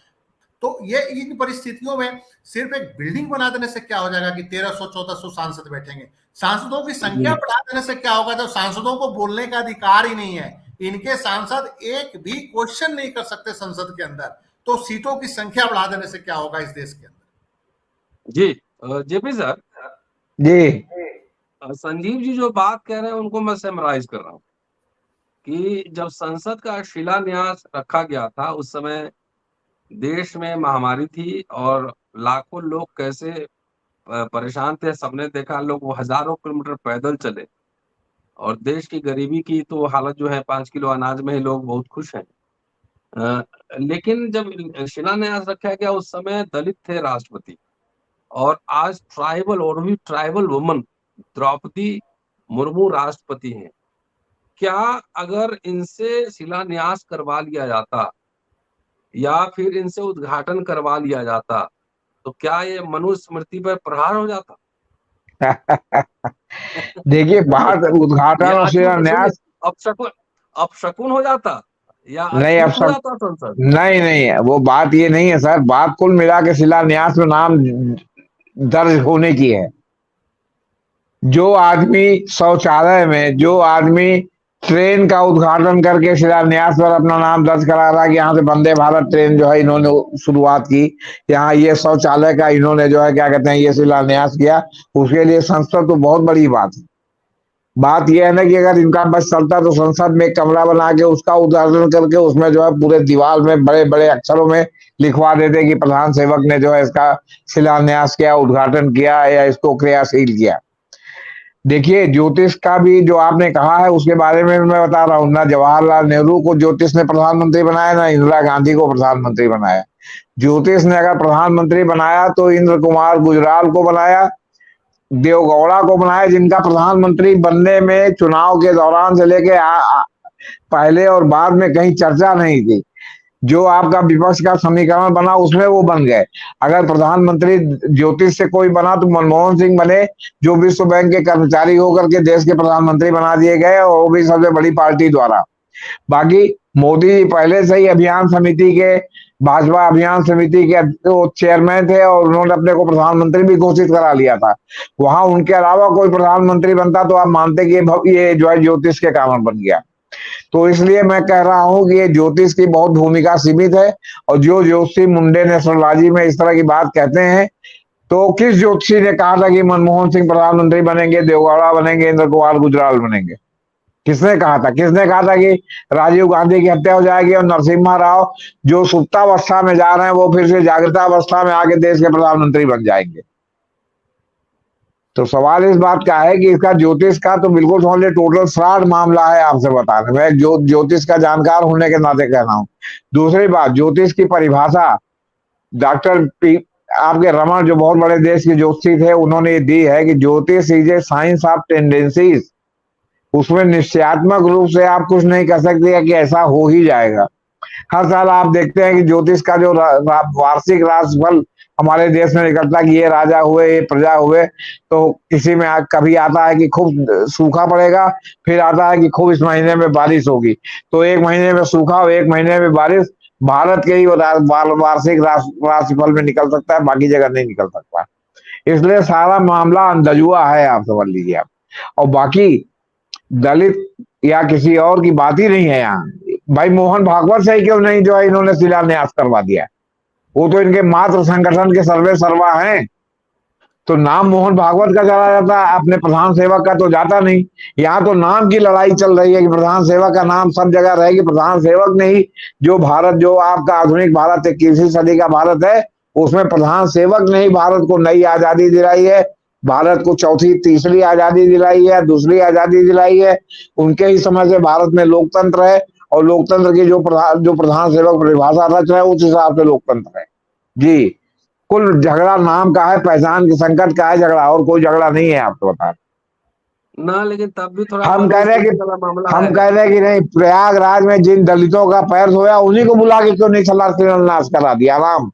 [SPEAKER 2] तो ये इन परिस्थितियों में सिर्फ एक बिल्डिंग बना देने से क्या हो जाएगा कि 1300-1400 सांसद बैठेंगे? सांसदों की संख्या बढ़ा देने से क्या होगा जब सांसदों को बोलने का अधिकार ही नहीं है? इनके सांसद एक भी क्वेश्चन नहीं कर सकते संसद के अंदर। तो सीटों की संख्या बढ़ा देने से क्या होगा इस देश के अंदर?
[SPEAKER 3] जी जेपी सर,
[SPEAKER 1] जी
[SPEAKER 3] संजीव जी जो बात कह रहे हैं उनको मैं समराइज कर रहा हूँ कि जब संसद का शिलान्यास रखा गया था उस समय देश में महामारी थी और लाखों लोग कैसे परेशान थे। सबने देखा, लोग वो हजारों किलोमीटर पैदल चले और देश की गरीबी की तो हालत जो है 5 किलो अनाज में ही लोग बहुत खुश हैं। लेकिन जब शिलान्यास रखा गया उस समय दलित थे राष्ट्रपति और आज ट्राइबल और भी ट्राइबल वुमन द्रौपदी मुर्मू राष्ट्रपति हैं। क्या अगर इनसे शिलान्यास करवा लिया जाता या फिर इनसे उद्घाटन करवा लिया जाता तो क्या ये मनुस्मृति पर प्रहार हो जाता?
[SPEAKER 1] देखिए, बात उद्घाटन और शिलान्यास
[SPEAKER 3] अपशकुन हो जाता या
[SPEAKER 1] नहीं, अब
[SPEAKER 3] अछूत हो
[SPEAKER 1] सब
[SPEAKER 3] जाता संसद?
[SPEAKER 1] नहीं, वो बात ये नहीं है सर। बात कुल मिला के शिलान्यास में नाम दर्ज होने की है। जो आदमी शौचालय में, जो आदमी ट्रेन का उद्घाटन करके शिलान्यास पर अपना नाम दर्ज करा रहा है कि यहाँ से वंदे भारत ट्रेन जो है इन्होंने शुरुआत की, यहाँ ये शौचालय का इन्होंने जो है क्या कहते हैं ये शिलान्यास किया, उसके लिए संसद तो बहुत बड़ी बात है। बात यह है ना कि अगर इनका बस चलता तो संसद में एक कमरा बना के उसका उद्घाटन करके उसमें जो है पूरे दीवार में बड़े बड़े अक्षरों में लिखवा देते कि प्रधान सेवक ने जो है इसका शिलान्यास किया, उद्घाटन किया या इसको क्रियाशील किया। देखिए, ज्योतिष का भी जो आपने कहा है उसके बारे में मैं बता रहा हूँ, ना जवाहरलाल नेहरू को ज्योतिष ने प्रधानमंत्री बनाया, ना इंदिरा गांधी को प्रधानमंत्री बनाया। ज्योतिष ने अगर प्रधानमंत्री बनाया तो इंद्र कुमार गुजराल को बनाया, देवगौड़ा को बनाया, जिनका प्रधानमंत्री बनने में चुनाव के दौरान से लेके पहले और बाद में कहीं चर्चा नहीं थी। जो आपका विपक्ष का समीकरण बना उसमें वो बन गए। अगर प्रधानमंत्री ज्योतिष से कोई बना तो मनमोहन सिंह बने, जो विश्व बैंक के कर्मचारी होकर के देश के प्रधानमंत्री बना दिए गए, और वो भी सबसे बड़ी पार्टी द्वारा। बाकी मोदी पहले से ही अभियान समिति के, भाजपा अभियान समिति के चेयरमैन थे और उन्होंने अपने को प्रधानमंत्री भी घोषित करा लिया था। वहां उनके अलावा कोई प्रधानमंत्री बनता तो आप मानते कि ये जो है ज्योतिष के कारण बन गया। तो इसलिए मैं कह रहा हूं कि ये ज्योतिष की बहुत भूमिका सीमित है। और जो ज्योतिषी मुंडे ने एस्ट्रोलॉजी में इस तरह की बात कहते हैं, तो किस ज्योतिषी ने कहा था कि मनमोहन सिंह प्रधानमंत्री बनेंगे, देवगौड़ा बनेंगे, इंद्र कुमार गुजराल बनेंगे? किसने कहा था? किसने कहा था कि राजीव गांधी की हत्या हो जाएगी और नरसिम्हा राव जो सुप्तावस्था में जा रहे हैं वो फिर से जागृतावस्था में आके देश के प्रधानमंत्री बन जाएंगे? तो सवाल इस बात का है कि इसका ज्योतिष का तो बिल्कुल समझ टोटल फ्रॉड मामला है। आपसे बता रहे मैं ज्योतिष का जानकार होने के नाते कह रहा हूं। दूसरी बात, ज्योतिष की परिभाषा डॉक्टर आपके रमन जो बहुत बड़े देश के ज्योतिषी थे उन्होंने दी है कि ज्योतिष is a science of tendencies. उसमें निश्चयात्मक रूप से आप कुछ नहीं कर सकते कि ऐसा हो ही जाएगा। हर साल आप देखते हैं कि ज्योतिष का जो वार्षिक राशिफल हमारे देश में निकलता है कि ये राजा हुए, ये प्रजा हुए, तो किसी में कभी आता है कि खूब सूखा पड़ेगा, फिर आता है कि खूब इस महीने में बारिश होगी। तो एक महीने में सूखा और एक महीने में बारिश भारत के ही वार्षिक राशिफल में निकल सकता है, बाकी जगह नहीं निकल सकता। इसलिए सारा मामला अंधजुआ है, आप समझ लीजिए आप। और बाकी दलित या किसी और की बात ही नहीं है यहाँ। भाई मोहन भागवत से ही क्यों नहीं जो है इन्होंने शिलान्यास करवा दिया? वो तो इनके मात्र संगठन के सर्वे सर्वा हैं। तो नाम मोहन भागवत का चला जाता है, अपने प्रधान सेवक का तो जाता नहीं। यहाँ तो नाम की लड़ाई चल रही है कि प्रधान सेवक का नाम सब जगह रहेगी, प्रधान सेवक नहीं। जो भारत, जो आपका आधुनिक भारत 21वीं सदी का भारत है, उसमें प्रधान सेवक ने ही भारत को नई आजादी दिलाई है, भारत को चौथी तीसरी आजादी दिलाई है, दूसरी आजादी दिलाई है। उनके ही समय से भारत में लोकतंत्र है, और लोकतंत्र की जो प्रधान सेवक परिभाषा रच रहे हैं, उस हिसाब से लोकतंत्र है जी। कुल झगड़ा नाम का है, पहचान के संकट का है झगड़ा, और कोई झगड़ा नहीं है, आपको बता दें।
[SPEAKER 3] ना, लेकिन तब भी थोड़ा
[SPEAKER 1] हम कह रहे हैं
[SPEAKER 3] मनुस्मृति वाला
[SPEAKER 1] कि
[SPEAKER 3] मामला
[SPEAKER 1] हम
[SPEAKER 3] है।
[SPEAKER 1] कह रहे हैं कि नहीं, प्रयागराज में जिन दलितों का पैर धोया उन्हीं को बुला के क्यों नहीं शिलान्यास करा दिया नाम,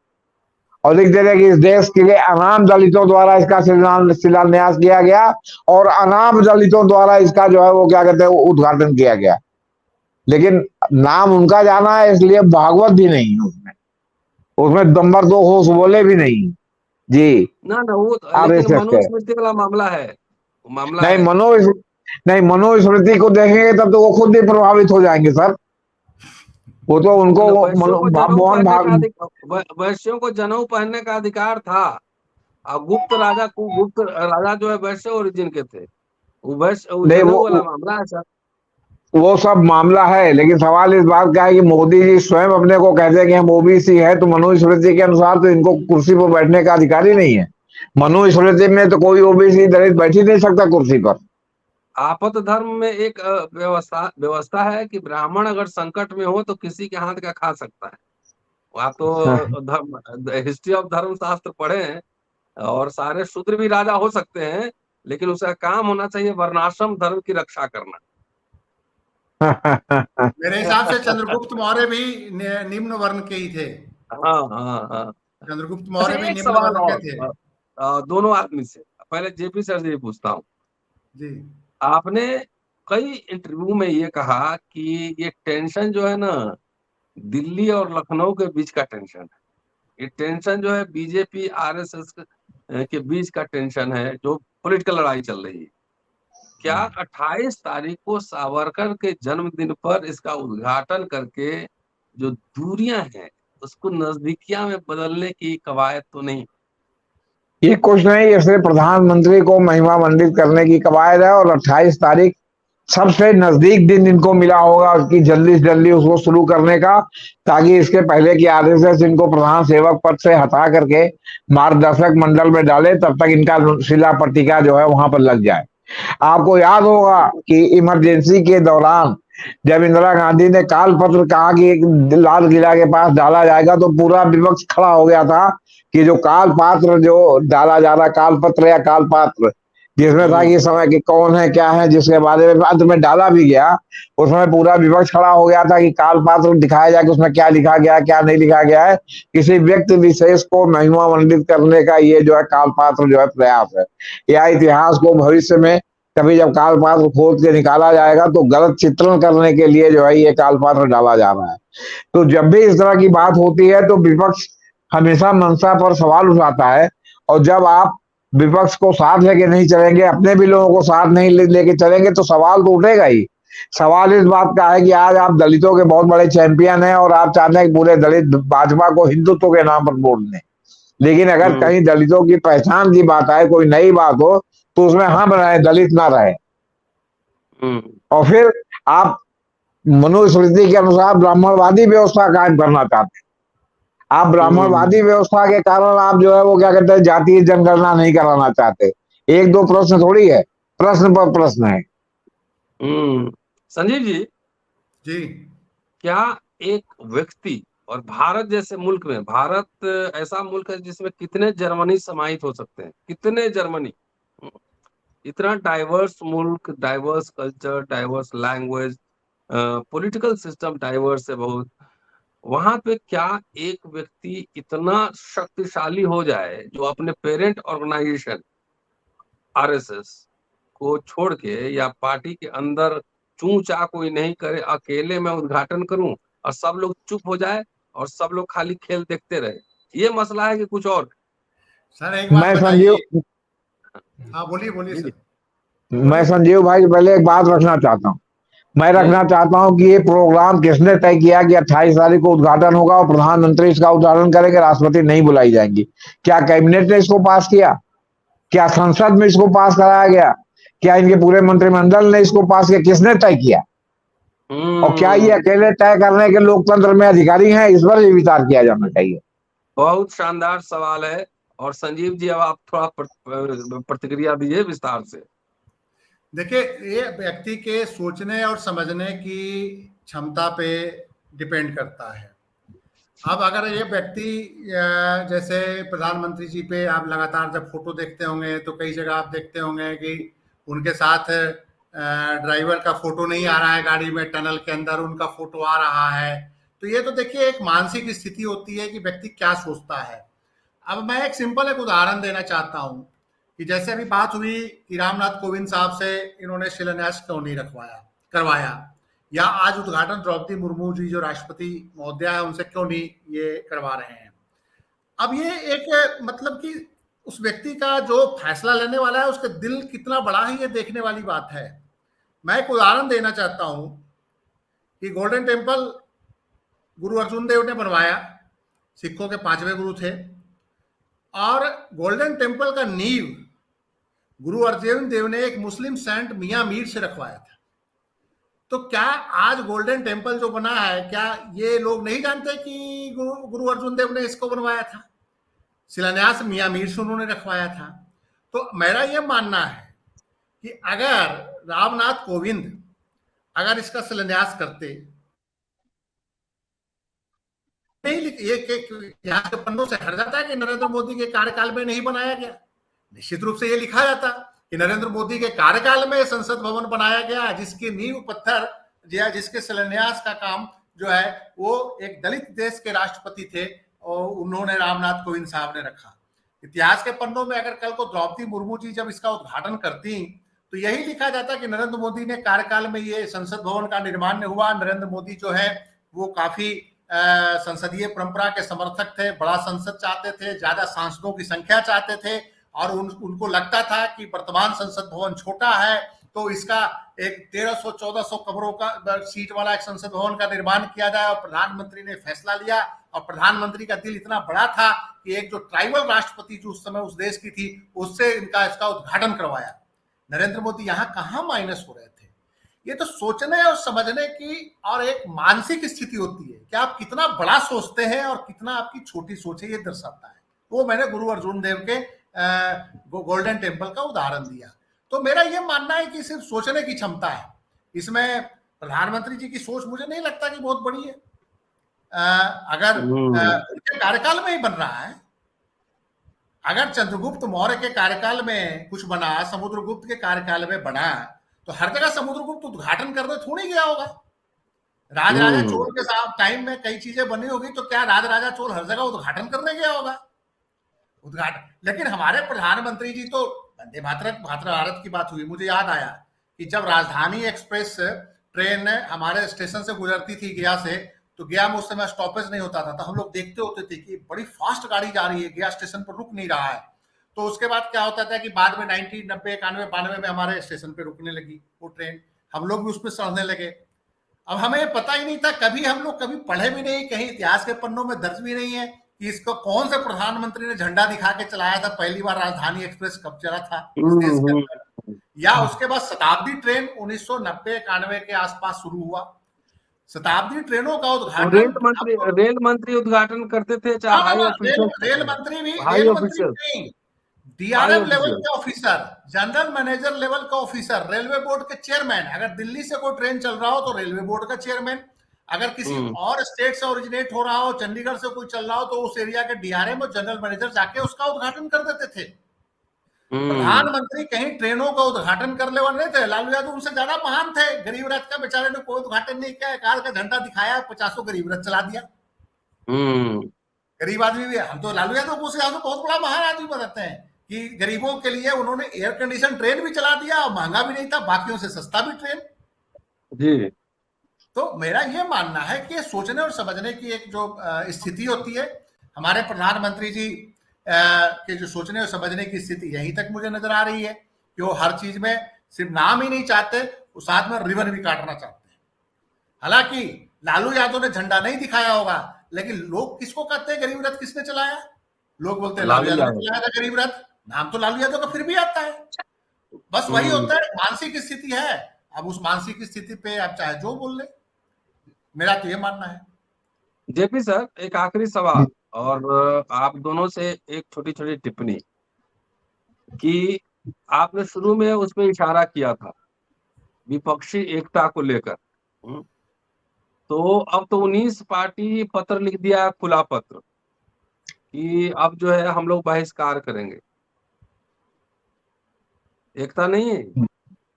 [SPEAKER 1] और लिख दे रहे कि इस देश के लिए अनाम दलितों द्वारा इसका शिलान्यास किया गया, और अनाम दलितों द्वारा इसका जो है वो क्या कहते हैं उद्घाटन किया गया। लेकिन नाम उनका जाना है, इसलिए भागवत भी नहीं है उसमें, उसमें नंबर 2 होश बोले भी नहीं जी।
[SPEAKER 3] ना ना, वो लेकिन
[SPEAKER 1] आरएसएस के
[SPEAKER 3] मनुस्मृति वाला मामला है, वो मामला
[SPEAKER 1] नहीं,
[SPEAKER 3] है।
[SPEAKER 1] मनुस्मृति को देखेंगे तब तो वो खुद भी प्रभावित हो जाएंगे सर। वो तो उनको
[SPEAKER 3] मतलब वैश्यों को जनेऊ
[SPEAKER 1] मोहन
[SPEAKER 3] पहनने का
[SPEAKER 1] भाग
[SPEAKER 3] वैश्यों को जनेऊ पहनने का अधिकार था। और गुप्त राजा जो है वैश्य ओरिजिन के थे, वो वैश्य, वो
[SPEAKER 1] नहीं,
[SPEAKER 3] जनेऊ वाला मामला है सर।
[SPEAKER 1] वो सब मामला है, लेकिन सवाल इस बात का है कि मोदी जी स्वयं अपने को कहते हैं कि हम ओबीसी है, तो मनुस्मृति के अनुसार तो इनको कुर्सी पर बैठने का अधिकार ही नहीं है। मनुस्मृति में तो कोई ओबीसी दलित बैठ ही नहीं सकता कुर्सी पर।
[SPEAKER 3] आपत धर्म में एक व्यवस्था है कि ब्राह्मण अगर संकट में हो तो किसी के हाथ का खा सकता है। आप तो धर्म हिस्ट्री ऑफ धर्मशास्त्र पढ़े हैं, और सारे शूद्र भी राजा हो सकते हैं, लेकिन उसका काम होना चाहिए वर्णाश्रम धर्म की रक्षा करना।
[SPEAKER 2] मेरे हिसाब से चंद्रगुप्त मौर्य भी निम्न वर्ण के ही थे।
[SPEAKER 3] हाँ हाँ हाँ।
[SPEAKER 2] चंद्रगुप्त
[SPEAKER 3] अच्छा,
[SPEAKER 2] मौर्य भी
[SPEAKER 3] एक
[SPEAKER 2] निम्न
[SPEAKER 3] सवाल
[SPEAKER 2] वर्ण के
[SPEAKER 3] और
[SPEAKER 2] थे
[SPEAKER 3] दोनों आदमी से, पहले जेपी सर से ही पूछता हूँ।
[SPEAKER 2] जी।
[SPEAKER 3] आपने कई इंटरव्यू में ये कहा कि ये टेंशन जो है ना, दिल्ली और लखनऊ के बीच का टेंशन है। ये टेंशन जो है बीजेपी आरएसएस के बीच का टेंशन है, जो पॉलिटिकल लड़ाई चल रही है। क्या 28 तारीख को सावरकर के जन्मदिन पर इसका उद्घाटन करके जो दूरियां हैं उसको नजदीकियां में बदलने की कवायद तो नहीं?
[SPEAKER 1] ये कुछ नहीं, इससे प्रधानमंत्री को महिमा मंडित करने की कवायद है, और 28 तारीख सबसे नजदीक दिन इनको मिला होगा कि जल्दी से जल्दी उसको शुरू करने का, ताकि इसके पहले की आरएसएस इनको प्रधान सेवक पद से हटा करके मार्गदर्शक मंडल में डाले, तब तक इनका शिला पट्टिका जो है वहां पर लग जाए। आपको याद होगा कि इमरजेंसी के दौरान जब इंदिरा गांधी ने काल पत्र कहा कि एक लाल किला के पास डाला जाएगा, तो पूरा विपक्ष खड़ा हो गया था कि जो काल पात्र जो डाला जा रहा, काल पत्र या काल पात्र, जिसमें था कि समय के कौन है क्या है, जिसके बारे में अंत में डाला भी गया, उसमें पूरा विपक्ष खड़ा हो गया था कि काल पात्र दिखाया जाए कि उसमें क्या लिखा गया है, क्या नहीं लिखा गया है। किसी व्यक्ति विशेष को महिमा मंडित करने का ये जो है काल पात्र जो है प्रयास है। या इतिहास को भविष्य में कभी जब काल पात्र खोद के निकाला जाएगा तो गलत चित्रण करने के लिए जो है ये काल पात्र डाला जा रहा है। तो जब भी इस तरह की बात होती है तो विपक्ष हमेशा मंशा पर सवाल उठाता है, और जब आप विपक्ष को साथ लेके नहीं चलेंगे, अपने भी लोगों को साथ नहीं लेके चलेंगे, तो सवाल तो उठेगा ही। सवाल इस बात का है कि आज आप दलितों के बहुत बड़े चैंपियन हैं, और आप चाहते हैं कि पूरे दलित भाजपा को हिंदुत्व के नाम पर वोट दें, लेकिन अगर कहीं दलितों की पहचान की बात आए, कोई नई बात हो, तो उसमें हम रहे, दलित ना रहे। और फिर आप मनुस्मृति के अनुसार ब्राह्मणवादी व्यवस्था कायम करना चाहते हैं। आप ब्राह्मणवादी व्यवस्था के कारण आप जो है वो क्या कहते हैं जातीय जनगणना नहीं कराना चाहते। एक दो प्रश्न थोड़ी है, प्रश्न पर प्रश्न है।
[SPEAKER 3] संजीव जी
[SPEAKER 2] जी,
[SPEAKER 3] क्या एक व्यक्ति, और भारत जैसे मुल्क में, भारत ऐसा मुल्क है जिसमें कितने जर्मनी समाहित हो सकते हैं, कितने जर्मनी, इतना डाइवर्स मुल्क, diverse culture, diverse language, political system diverse है बहुत। वहां पे क्या एक व्यक्ति इतना शक्तिशाली हो जाए जो अपने पेरेंट ऑर्गेनाइजेशन आरएसएस को छोड़ के या पार्टी के अंदर चू चा कोई नहीं करे, अकेले मैं उद्घाटन करूं और सब लोग चुप हो जाए और सब लोग खाली खेल देखते रहे? ये मसला है कि कुछ और?
[SPEAKER 2] सर एक बात
[SPEAKER 1] मैं
[SPEAKER 2] बताइए।
[SPEAKER 1] संजीव
[SPEAKER 2] हाँ बोलिए बोलिए सर।
[SPEAKER 1] मैं संजीव भाई पहले एक बात रखना चाहता हूँ। मैं रखना चाहता हूं कि ये प्रोग्राम किसने तय किया कि 28 तारीख को उद्घाटन होगा और प्रधानमंत्री इसका उद्घाटन करेंगे, राष्ट्रपति नहीं बुलाई जाएंगी? क्या कैबिनेट ने इसको पास किया? क्या संसद में इसको पास कराया गया? क्या इनके पूरे मंत्रिमंडल ने इसको पास किया? किसने तय किया? और क्या ये अकेले तय करने के लोकतंत्र में अधिकारी हैं? इस पर भी विचार किया जाना चाहिए।
[SPEAKER 3] बहुत शानदार सवाल है। और संजीव जी, अब आप थोड़ा प्रतिक्रिया दीजिए विस्तार से।
[SPEAKER 2] देखिए, ये व्यक्ति के सोचने और समझने की क्षमता पे डिपेंड करता है। अब अगर ये व्यक्ति जैसे प्रधानमंत्री जी पे आप लगातार जब फोटो देखते होंगे तो कई जगह आप देखते होंगे कि उनके साथ ड्राइवर का फोटो नहीं आ रहा है, गाड़ी में टनल के अंदर उनका फोटो आ रहा है। तो ये तो देखिए एक मानसिक स्थिति होती है कि व्यक्ति क्या सोचता है। अब मैं एक सिंपल एक उदाहरण देना चाहता हूं कि जैसे अभी बात हुई कि रामनाथ कोविंद साहब से इन्होंने शिलान्यास क्यों नहीं करवाया, या आज उद्घाटन द्रौपदी मुर्मू जी जो राष्ट्रपति महोदया है उनसे क्यों नहीं ये करवा रहे हैं। अब ये एक मतलब कि उस व्यक्ति का जो फैसला लेने वाला है उसका दिल कितना बड़ा है, ये देखने वाली बात है। मैं एक उदाहरण देना चाहता हूं कि गोल्डन टेम्पल गुरु अर्जुन देव ने बनवाया, सिखों के 5वें गुरु थे, और गोल्डन टेम्पल का नींव गुरु अर्जुन देव ने एक मुस्लिम सेंट मियां मीर से रखवाया था। तो क्या आज गोल्डन टेम्पल जो बना है, क्या ये लोग नहीं जानते कि गुरु अर्जुन देव ने इसको बनवाया था? शिलान्यास मियां मीर से उन्होंने रखवाया था। तो मेरा यह मानना है कि अगर रामनाथ कोविंद अगर इसका शिलान्यास करते, नहीं ये यहाँ के पन्नों से हट जाता है कि नरेंद्र मोदी के कार्यकाल में नहीं बनाया गया। निश्चित रूप से ये लिखा जाता कि नरेंद्र मोदी के कार्यकाल में संसद भवन बनाया गया, जिसकी नींव पत्थर जिसके शिलान्यास का काम जो है वो एक दलित देश के राष्ट्रपति थे और उन्होंने रामनाथ कोविंद साहब ने रखा। इतिहास के पन्नों में अगर कल को द्रौपदी मुर्मू जी जब इसका उद्घाटन करती तो यही लिखा जाता कि नरेंद्र मोदी ने कार्यकाल में ये संसद भवन का निर्माण हुआ। नरेंद्र मोदी जो है वो काफी संसदीय परंपरा के समर्थक थे, बड़ा संसद चाहते थे, ज्यादा सांसदों की संख्या चाहते थे, और उनको लगता था कि वर्तमान संसद भवन छोटा है तो इसका एक 1300-1400 कमरों का सीट वाला एक संसद भवन का निर्माण किया जाए। और प्रधानमंत्री ने फैसला लिया, और प्रधानमंत्री का दिल इतना बड़ा था कि एक जो ट्राइबल राष्ट्रपति जो उस समय उस देश की थी उससे इसका उद्घाटन करवाया। नरेंद्र मोदी यहाँ कहाँ माइनस हो रहे थे? ये तो सोचने और समझने की और एक मानसिक स्थिति होती है कि आप कितना बड़ा सोचते हैं और कितना आपकी छोटी सोच है, ये दर्शाता है। वो मैंने गुरु अर्जुन देव के गोल्डन टेम्पल का उदाहरण दिया। तो मेरा ये मानना है कि सिर्फ सोचने की क्षमता है, इसमें प्रधानमंत्री जी की सोच मुझे नहीं लगता कि बहुत बड़ी है। अगर उनके कार्यकाल में ही बन रहा है, अगर चंद्रगुप्त मौर्य के कार्यकाल में कुछ बना, समुद्रगुप्त के कार्यकाल में बना, तो हर जगह समुद्रगुप्त उद्घाटन करने थोड़ी गया होगा। राजराजा चोल के साथ टाइम में कई चीजें बनी होगी, तो क्या राजराजा चोल हर जगह उद्घाटन करने गया होगा? लेकिन हमारे प्रधानमंत्री जी तो वंदे भारत की बात हुई, मुझे याद आया कि जब राजधानी एक्सप्रेस ट्रेन हमारे स्टेशन से गुजरती थी गया से, तो गया में उस समय स्टॉपेज नहीं होता था, तो हम लोग देखते होते थे कि बड़ी फास्ट गाड़ी जा रही है, गया स्टेशन पर रुक नहीं रहा है। तो उसके बाद क्या होता था कि बाद में 90, 90, 91, 92 में हमारे स्टेशन पे रुकने लगी वो ट्रेन, हम लोग भी उस पर चढ़ने लगे। अब हमें पता ही नहीं था, हम लोग कभी पढ़े भी नहीं, कहीं इतिहास के पन्नों में दर्ज भी नहीं है कि इसको कौन से प्रधानमंत्री ने झंडा दिखा के चलाया था, पहली बार राजधानी एक्सप्रेस कब चला था इस देश के अंदर, या उसके बाद शताब्दी ट्रेन 1990-91 के आसपास शुरू हुआ। शताब्दी ट्रेनों का उद्घाटन
[SPEAKER 3] रेल मंत्री उद्घाटन करते थे, चाहे
[SPEAKER 2] रेल मंत्री भी नहीं, डीआरएम लेवल के ऑफिसर, जनरल मैनेजर लेवल का ऑफिसर, रेलवे बोर्ड के चेयरमैन, अगर दिल्ली से कोई ट्रेन चल रहा हो तो रेलवे बोर्ड का चेयरमैन, अगर किसी और स्टेट से ओरिजिनेट हो रहा हो, चंडीगढ़ से कोई चल रहा हो, तो उस एरिया के डीआरएम और जनरल मैनेजर जाके उसका उद्घाटन कर देते थे। प्रधानमंत्री कहीं ट्रेनों का उद्घाटन कर ले नहीं थे। लालू यादव उनसे ज्यादा महान थे, गरीब रथ का बेचारे ने कोई उद्घाटन नहीं किया, कार का झंडा दिखाया, 50 गरीब रथ चला दिया। गरीब आदमी भी, हम तो लालू यादव को बहुत बड़ा महान आदमी बताते हैं कि गरीबों के लिए उन्होंने एयर कंडीशन ट्रेन भी चला दिया, और महंगा भी नहीं था, बाकियों से सस्ता भी ट्रेन जी। तो मेरा यह मानना है कि सोचने और समझने की एक जो स्थिति होती है, हमारे प्रधानमंत्री जी के जो सोचने और समझने की स्थिति यहीं तक मुझे नजर आ रही है कि वो हर चीज में सिर्फ नाम ही नहीं चाहते, वो साथ में रिबन भी काटना चाहते हैं। हालांकि लालू यादव ने झंडा नहीं दिखाया होगा, लेकिन लोग किसको कहते हैं गरीब रथ किसने चलाया? लोग बोलते हैं लालू यादव ने चलाया था गरीब रथ, नाम तो लालू यादव का फिर भी आता है। बस वही होता है, मानसिक स्थिति है। अब उस मानसिक स्थिति पे आप चाहे जो बोल ले, मेरा तो ये मानना है।
[SPEAKER 3] जेपी सर, एक आखिरी सवाल और आप दोनों से एक छोटी छोटी टिप्पणी कि आपने शुरू में उसमें इशारा किया था विपक्षी एकता को लेकर। तो अब तो 19 पार्टी पत्र लिख दिया, खुला पत्र, कि अब जो है हम लोग बहिष्कार करेंगे। एकता नहीं है?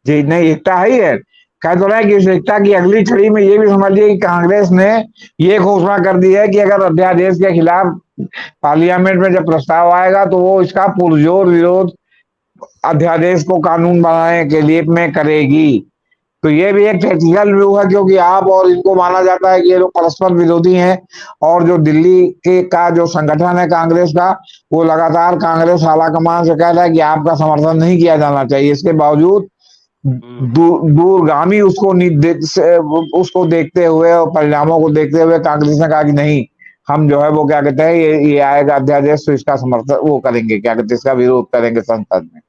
[SPEAKER 1] जी नहीं, एकता है ही है। कह तो रहा है कि इस एकता की अगली छड़ी में ये भी समझिए कि कांग्रेस ने ये घोषणा कर दी है कि अगर अध्यादेश के खिलाफ पार्लियामेंट में जब प्रस्ताव आएगा तो वो इसका पुरजोर विरोध अध्यादेश को कानून बनाने के लिए में करेगी। तो ये भी एक टेक्निकल व्यू है, क्योंकि आप और इनको माना जाता है कि ये लोग परस्पर विरोधी हैं। और जो दिल्ली के का जो संगठन है कांग्रेस का, वो लगातार कांग्रेस आलाकमान से कह रहा है कि आपका समर्थन नहीं किया जाना चाहिए। इसके बावजूद दूरगामी उसको देखते हुए और परिणामों को देखते हुए कांग्रेस ने कहा कि नहीं, हम जो है वो क्या कहते हैं, ये आएगा अध्यादेश तो इसका समर्थन वो करेंगे, क्या कहते हैं, इसका विरोध करेंगे संसद में।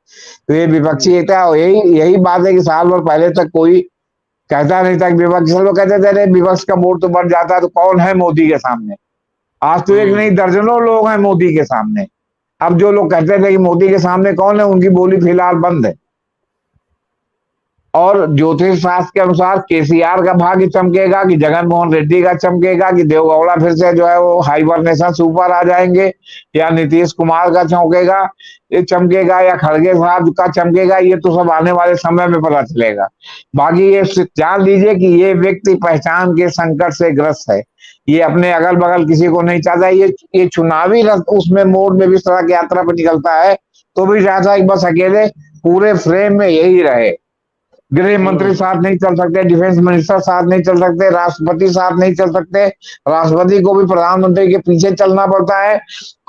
[SPEAKER 1] तो ये विपक्षी एकता, यही यही बात है कि साल भर पहले तक कोई कहता नहीं था कि विपक्ष, लोग कहते थे अरे विपक्ष का वोट तो बढ़ जाता है, तो कौन है मोदी के सामने। आज तो एक नहीं दर्जनों लोग हैं मोदी के सामने। अब जो लोग कहते थे कि मोदी के सामने कौन है, उनकी बोली फिलहाल बंद है। और ज्योतिष शास्त्र के अनुसार केसीआर का भाग्य चमकेगा कि जगन मोहन रेड्डी का चमकेगा कि देवगौड़ा फिर से जो है वो हाइबरनेशन से ऊपर आ जाएंगे, या नीतीश कुमार का चमकेगा, ये चमकेगा, या खड़गे साहब का चमकेगा, ये तो सब आने वाले समय में पता चलेगा। बाकी ये जान लीजिए कि ये व्यक्ति पहचान के संकट से ग्रस्त है। ये अपने अगल बगल किसी को नहीं चाहता। ये चुनावी उसमें मोड में भी इस तरह की यात्रा पर निकलता है तो भी चाहता है कि बस अकेले पूरे फ्रेम में यही रहे। गृह मंत्री साथ नहीं चल सकते, डिफेंस मिनिस्टर साथ नहीं चल सकते, राष्ट्रपति साथ नहीं चल सकते, राष्ट्रपति को भी प्रधानमंत्री के पीछे चलना पड़ता है।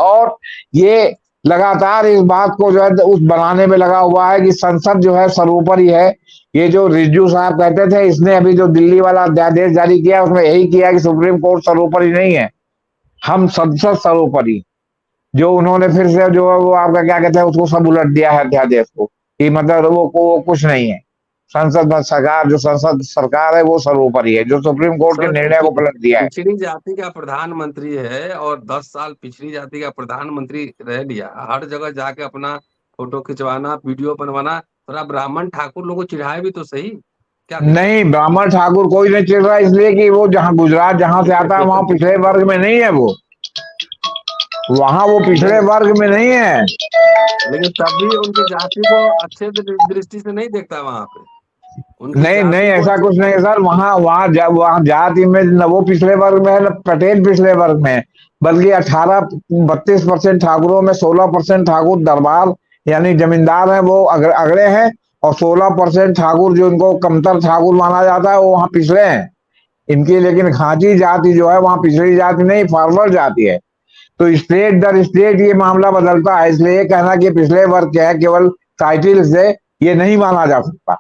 [SPEAKER 1] और ये लगातार इस बात को जो है उस बनाने में लगा हुआ है कि संसद जो है सर्वोपरि है। ये जो रिज्जू साहब कहते थे, इसने अभी जो दिल्ली वाला अध्यादेश जारी किया उसमें यही किया कि सुप्रीम कोर्ट सर्वोपरि नहीं है, हम संसद सर्वोपरि। जो उन्होंने फिर से जो वो आपका क्या कहते हैं उसको सब उलट दिया है अध्यादेश को, कि मतलब वो कुछ नहीं है। संसद में सरकार, जो संसद सरकार है वो सर्वोपरि है, जो सुप्रीम कोर्ट के निर्णय को पलट दिया है।
[SPEAKER 3] पिछड़ी जाति का प्रधानमंत्री है और 10 साल पिछड़ी जाति का प्रधानमंत्री रह लिया, हर जगह जाके अपना फोटो खिंचवाना, वीडियो बनवाना। थोड़ा ब्राह्मण ठाकुर लोगों को चिढ़ाए भी तो सही। क्या
[SPEAKER 1] नहीं, ब्राह्मण ठाकुर कोई नहीं चिढ़ रहा, इसलिए कि वो जहाँ गुजरात जहां से आता है वहां पिछड़े वर्ग में नहीं है। वो वहां वो पिछड़े वर्ग में नहीं है,
[SPEAKER 3] लेकिन तब भी उनकी जाति को अच्छे दृष्टि से नहीं देखता वहां पे।
[SPEAKER 1] नहीं नहीं, ऐसा कुछ नहीं है सर। वहां जाति में न वो पिछड़े वर्ग में है, न पटेल पिछड़े वर्ग में है, बल्कि 32% ठाकुरों में 16% ठाकुर दरबार यानी जमींदार हैं, वो अगड़े हैं। और 16% ठाकुर जो इनको कमतर ठाकुर माना जाता है वो वहां पिछड़े हैं इनकी। लेकिन खांची जाति जो है वहां पिछड़ी जाति नहीं, फॉरवर्ड जाति है। तो स्टेट दर स्टेट ये मामला बदलता है, इसलिए ये कहना कि पिछले वर्ग के है केवल टाइटल से ये नहीं माना जा सकता।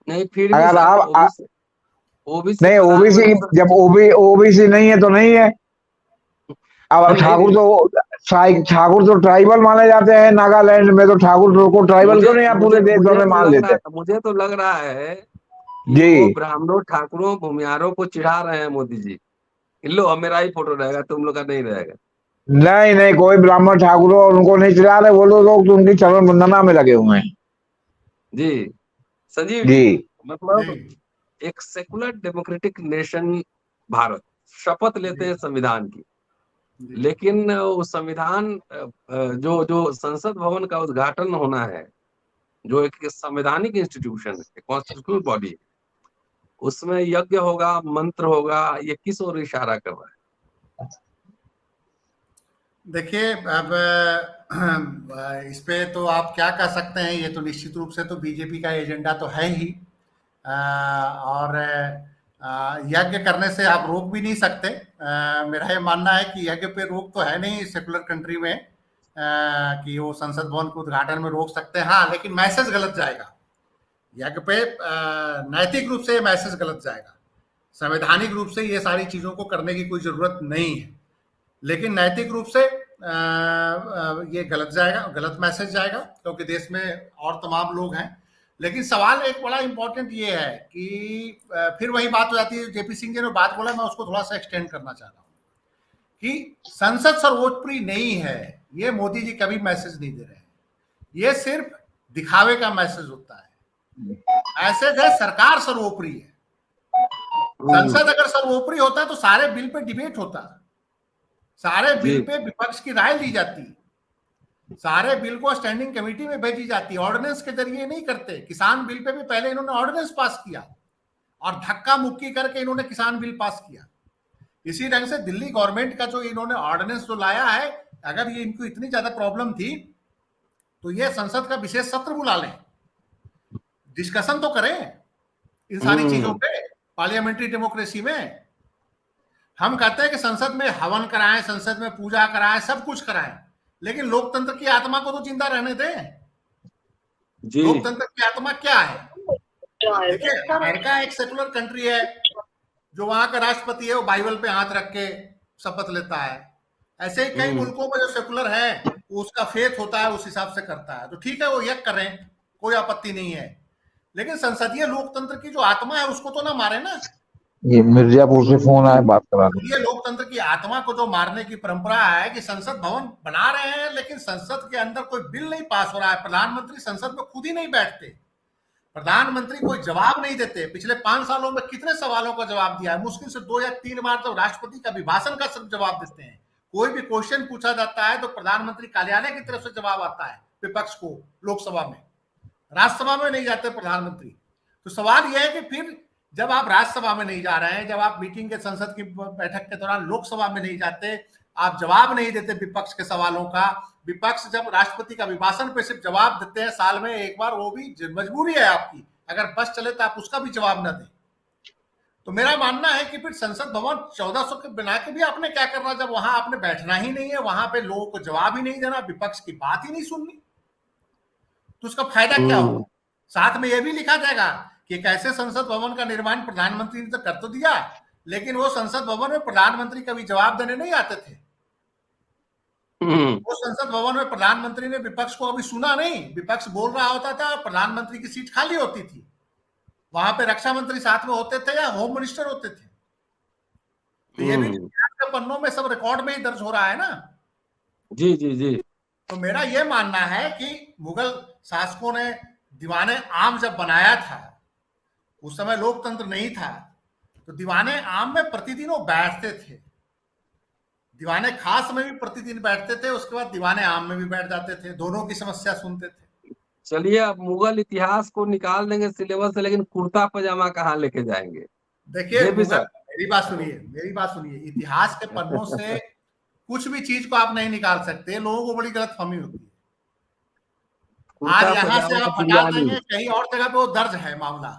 [SPEAKER 3] नहीं, फिर भी
[SPEAKER 1] अगर आप
[SPEAKER 3] ओबीसी
[SPEAKER 1] नहीं, ओबीसी जब ओबीसी नहीं है तो नहीं है। अब ठाकुर तो ट्राइबल माने जाते हैं नागालैंड में, तो ठाकुर को ट्राइबल क्यों नहीं आप पूरे देश में मान लेते?
[SPEAKER 3] मुझे तो लग रहा है कि
[SPEAKER 1] जी,
[SPEAKER 3] वो ब्राह्मणों, ठाकुरों, भूमियारों को चिढ़ा रहे हैं मोदी जी। लो अब मेरा ही फोटो रहेगा, तुम लोग का नहीं रहेगा।
[SPEAKER 1] नहीं नहीं, कोई ब्राह्मण ठाकुरों और उनको नहीं चिढ़ा रहे। वो लोग तो उनकी चरण वंदना में लगे हुए हैं।
[SPEAKER 3] जी संजीव
[SPEAKER 1] जी,
[SPEAKER 3] मतलब एक सेकुलर डेमोक्रेटिक नेशन भारत शपथ लेते हैं संविधान की, लेकिन वो संविधान जो जो संसद भवन का उद्घाटन होना है, जो एक संवैधानिक इंस्टीट्यूशन है, कॉन्स्टिट्यूशनल बॉडी है, उसमें यज्ञ होगा, मंत्र होगा, ये किस ओर इशारा कर रहा है?
[SPEAKER 2] देखिए, अब इस पे तो आप क्या कह सकते हैं, ये तो निश्चित रूप से तो बीजेपी का एजेंडा तो है ही। और यज्ञ करने से आप रोक भी नहीं सकते। मेरा ये मानना है कि यज्ञ पे रोक तो है नहीं सेकुलर कंट्री में, कि वो संसद भवन के उद्घाटन में रोक सकते हैं। हाँ, लेकिन मैसेज गलत जाएगा यज्ञ पे। नैतिक रूप से ये मैसेज गलत जाएगा। संवैधानिक रूप से ये सारी चीजों को करने की कोई जरूरत नहीं है, लेकिन नैतिक रूप से ये गलत जाएगा, गलत मैसेज जाएगा, क्योंकि देश में और तमाम लोग हैं। लेकिन सवाल एक बड़ा इंपॉर्टेंट ये है कि फिर वही बात हो जाती है, जेपी सिंह जी ने बात बोला, मैं उसको थोड़ा सा एक्सटेंड करना चाह रहा हूँ कि संसद सर्वोपरि नहीं है, ये मोदी जी कभी मैसेज नहीं दे रहे हैं। ये सिर्फ दिखावे का मैसेज होता है। मैसेज है सरकार सर्वोपरि है। संसद अगर सर्वोपरि होता तो सारे बिल पे डिबेट होता, सारे बिल पे विपक्ष की राय ली जाती, सारे बिल को स्टैंडिंग कमेटी में भेजी जाती। ऑर्डिनेंस के जरिए नहीं करते। किसान बिल पे भी पहले इन्होंने ऑर्डिनेंस पास किया और धक्का मुक्की करके इन्होंने किसान बिल पास किया। इसी ढंग से दिल्ली गवर्नमेंट का जो इन्होंने ऑर्डिनेंस जो लाया है, अगर ये इनको इतनी ज्यादा प्रॉब्लम थी तो ये संसद का विशेष सत्र बुला लें, डिस्कशन तो करें इन सारी चीजों पे। पार्लियामेंट्री डेमोक्रेसी में हम कहते हैं कि संसद में हवन कराएं, संसद में पूजा कराएं, सब कुछ कराएं, लेकिन लोकतंत्र की आत्मा को तो जिंदा रहने दें। लोकतंत्र की आत्मा क्या है? देखिए, अमेरिका एक सेकुलर कंट्री है, जो वहां का राष्ट्रपति है वो बाइबल पे हाथ रख के शपथ लेता है। ऐसे ही कई मुल्कों में जो सेकुलर है उसका फेथ होता है, उस हिसाब से करता है, तो ठीक है, वो यज्ञ करें, कोई आपत्ति नहीं है। लेकिन संसदीय लोकतंत्र की जो आत्मा है उसको तो ना मारे ना।
[SPEAKER 1] ये मिर्जापुर से फोन आया, बात करा दो।
[SPEAKER 2] ये लोकतंत्र की आत्मा को जो मारने की परंपरा है कि संसद भवन बना रहे हैं लेकिन संसद के अंदर कोई बिल नहीं पास हो रहा है, प्रधानमंत्री संसद में खुद ही नहीं बैठते, प्रधानमंत्री कोई जवाब नहीं देते। पिछले 5 सालों में कितने सवालों का जवाब दिया है? मुश्किल से 2 या 3 बार तो राष्ट्रपति का अभिभाषण का सिर्फ जवाब देते हैं। कोई भी क्वेश्चन पूछा जाता है तो प्रधानमंत्री कार्यालय की तरफ से जवाब आता है विपक्ष को, लोकसभा में, राज्यसभा में नहीं जाते प्रधानमंत्री। तो सवाल यह है कि फिर जब आप राज्यसभा में नहीं जा रहे हैं, जब आप मीटिंग के संसद की बैठक के दौरान लोकसभा में नहीं जाते, आप जवाब नहीं देते विपक्ष के सवालों का, विपक्ष जब राष्ट्रपति का अभिभाषण पे सिर्फ जवाब देते हैं साल में एक बार, वो भी मजबूरी है आपकी, अगर बस चले तो आप उसका भी जवाब न दें। तो मेरा मानना है कि फिर संसद भवन 1400 के बना के भी आपने क्या करना, जब वहां आपने बैठना ही नहीं है, वहां पे लोगों को जवाब ही नहीं देना, विपक्ष की बात ही नहीं सुननी, तो उसका फायदा क्या होगा? साथ में यह भी लिखा जाएगा कि कैसे संसद भवन का निर्माण प्रधानमंत्री ने तो कर तो दिया, लेकिन वो संसद भवन में प्रधानमंत्री कभी जवाब देने नहीं आते थे। वो संसद भवन में प्रधानमंत्री ने विपक्ष को अभी सुना नहीं, विपक्ष बोल रहा होता था, प्रधानमंत्री की सीट खाली होती थी, वहां पे रक्षा मंत्री साथ में होते थे या होम मिनिस्टर होते थे। तो ये भी के पन्नों में सब रिकॉर्ड में ही दर्ज हो रहा है ना।
[SPEAKER 3] जी।
[SPEAKER 2] तो मेरा यह मानना है कि मुगल शासकों ने दीवाने आम जब बनाया था, उस समय लोकतंत्र नहीं था, तो दीवाने आम में प्रतिदिन वो बैठते थे, दीवाने खास में भी प्रतिदिन बैठते थे, उसके बाद दीवाने आम में भी बैठ जाते थे, दोनों की समस्या सुनते थे।
[SPEAKER 3] चलिए, अब मुगल इतिहास को निकाल देंगे सिलेबस से, लेकिन कुर्ता पजामा कहाँ लेके जाएंगे?
[SPEAKER 2] देखिए, मेरी बात सुनिए, इतिहास के पन्नों से कुछ भी चीज को आप नहीं निकाल सकते, लोगों को बड़ी गलतफहमी होती है। आज यहां से आप हटा देंगे, कहीं और जगह पे वो दर्ज है मामला।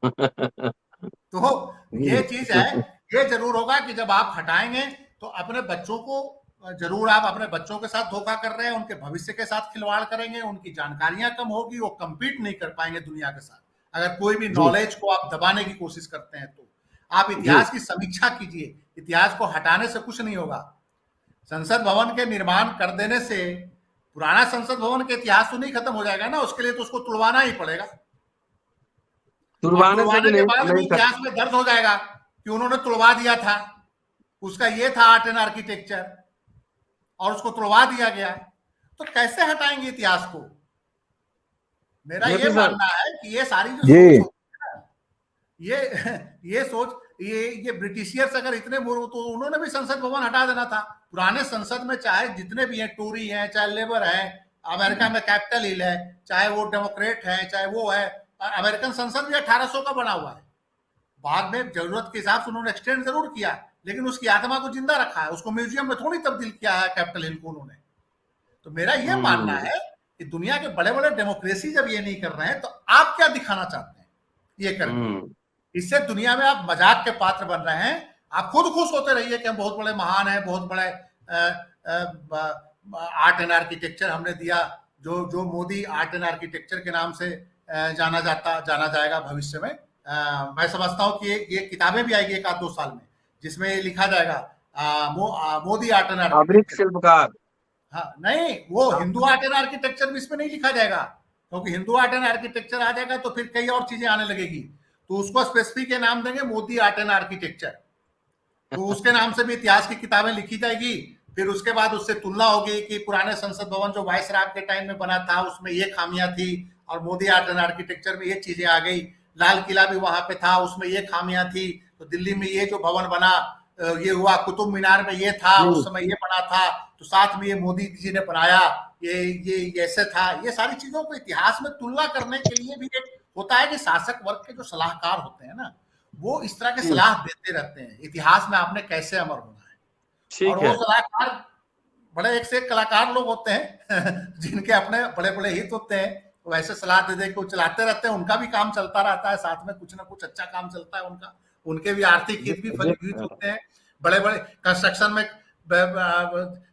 [SPEAKER 2] तो ये चीज है, ये जरूर होगा कि जब आप हटाएंगे तो अपने बच्चों को जरूर, आप अपने बच्चों के साथ धोखा कर रहे हैं, उनके भविष्य के साथ खिलवाड़ करेंगे, उनकी जानकारियां कम होगी, वो कंपीट नहीं कर पाएंगे दुनिया के साथ। अगर कोई भी नॉलेज को आप दबाने की कोशिश करते हैं तो आप इतिहास की समीक्षा कीजिए, इतिहास को हटाने से कुछ नहीं होगा। संसद भवन के निर्माण कर देने से पुराना संसद भवन के इतिहास तो नहीं खत्म हो जाएगा ना, उसके लिए तो उसको तुड़वाना ही पड़ेगा। तुड़वाने के बाद इतिहास में दर्ज हो जाएगा कि उन्होंने तुड़वा दिया था, उसका ये था आर्ट एंड आर्किटेक्चर, और उसको तुड़वा दिया गया। तो कैसे हटाएंगे इतिहास को? मेरा ये मानना है कि ये सारी जो सोच ये सोच, ये ब्रिटिशियर्स अगर इतने मूर्ख, तो उन्होंने भी संसद भवन हटा देना था। पुराने संसद में चाहे जितने भी हैं, टोरी हैं, चाहे लेबर है, अमेरिका में कैपिटल हिल है, चाहे वो डेमोक्रेट है, चाहे वो है, अमेरिकन संसद भी 1800 का बना हुआ है। बाद में जरूरत के हिसाब से उन्होंने एक्सटेंड जरूर किया, लेकिन उसकी आत्मा को जिंदा रखा है, उसको म्यूजियम में थोड़ी तब्दील किया है कैपिटल हिल को उन्होंने। तो मेरा यह मानना है कि दुनिया के बड़े बड़े डेमोक्रेसी जब ये नहीं कर रहे हैं तो आप क्या दिखाना चाहते हैं ये करके? इससे दुनिया में आप मजाक के पात्र बन रहे हैं। आप खुद खुश होते रहिए कि हम बहुत बड़े महान हैं, बहुत बड़े आर्ट एंड आर्किटेक्चर हमने दिया, जो मोदी आर्ट एंड आर्किटेक्चर के नाम से जाना जाएगा भविष्य में। मैं समझता हूँ कि ये किताबें भी आएगी 1 आध 2 साल में, जिसमें लिखा जाएगा मोदी आर्ट एंड
[SPEAKER 3] नागरिक
[SPEAKER 2] आर्किटेक्चर।
[SPEAKER 3] शिल्पकार।
[SPEAKER 2] हाँ नहीं, वो हिंदू आर्ट एंड आर्किटेक्चर भी इसमें नहीं लिखा जाएगा, क्योंकि हिंदू आर्ट एंड आर्किटेक्चर आ जाएगा तो फिर कई और चीजें आने लगेगी, तो उसको स्पेसिफिक नाम देंगे मोदी आर्ट एंड आर्किटेक्चर। तो उसके नाम से भी इतिहास की किताबें लिखी जाएगी, फिर उसके बाद उससे तुलना होगी कि पुराने संसद भवन जो वायसराय के टाइम में बना था उसमें ये खामियां थी, और मोदी आर्ट एंड आर्किटेक्चर में ये चीजें आ गई। लाल किला भी वहां पे था, उसमें ये खामियां थी, तो दिल्ली में ये जो भवन बना ये हुआ, कुतुब मीनार में ये था, उस समय ये बना था, तो साथ में ये मोदी जी ने बनाया, ये ऐसे था। ये सारी चीजों को इतिहास में तुलना करने के लिए भी एक होता है कि शासक वर्ग के जो सलाहकार होते हैं ना, वो इस तरह के सलाह देते रहते हैं इतिहास में आपने कैसे अमर होना है। और वो सलाहकार बड़े एक से एक कलाकार लोग होते हैं जिनके अपने बड़े बड़े हित होते हैं, वो ऐसे सलाह दे दे के चलाते रहते हैं, उनका भी काम चलता रहता है, साथ में कुछ ना कुछ अच्छा काम चलता है उनका, उनके भी आर्थिक हित भी फलीभूत होते हैं। बड़े बड़े कंस्ट्रक्शन में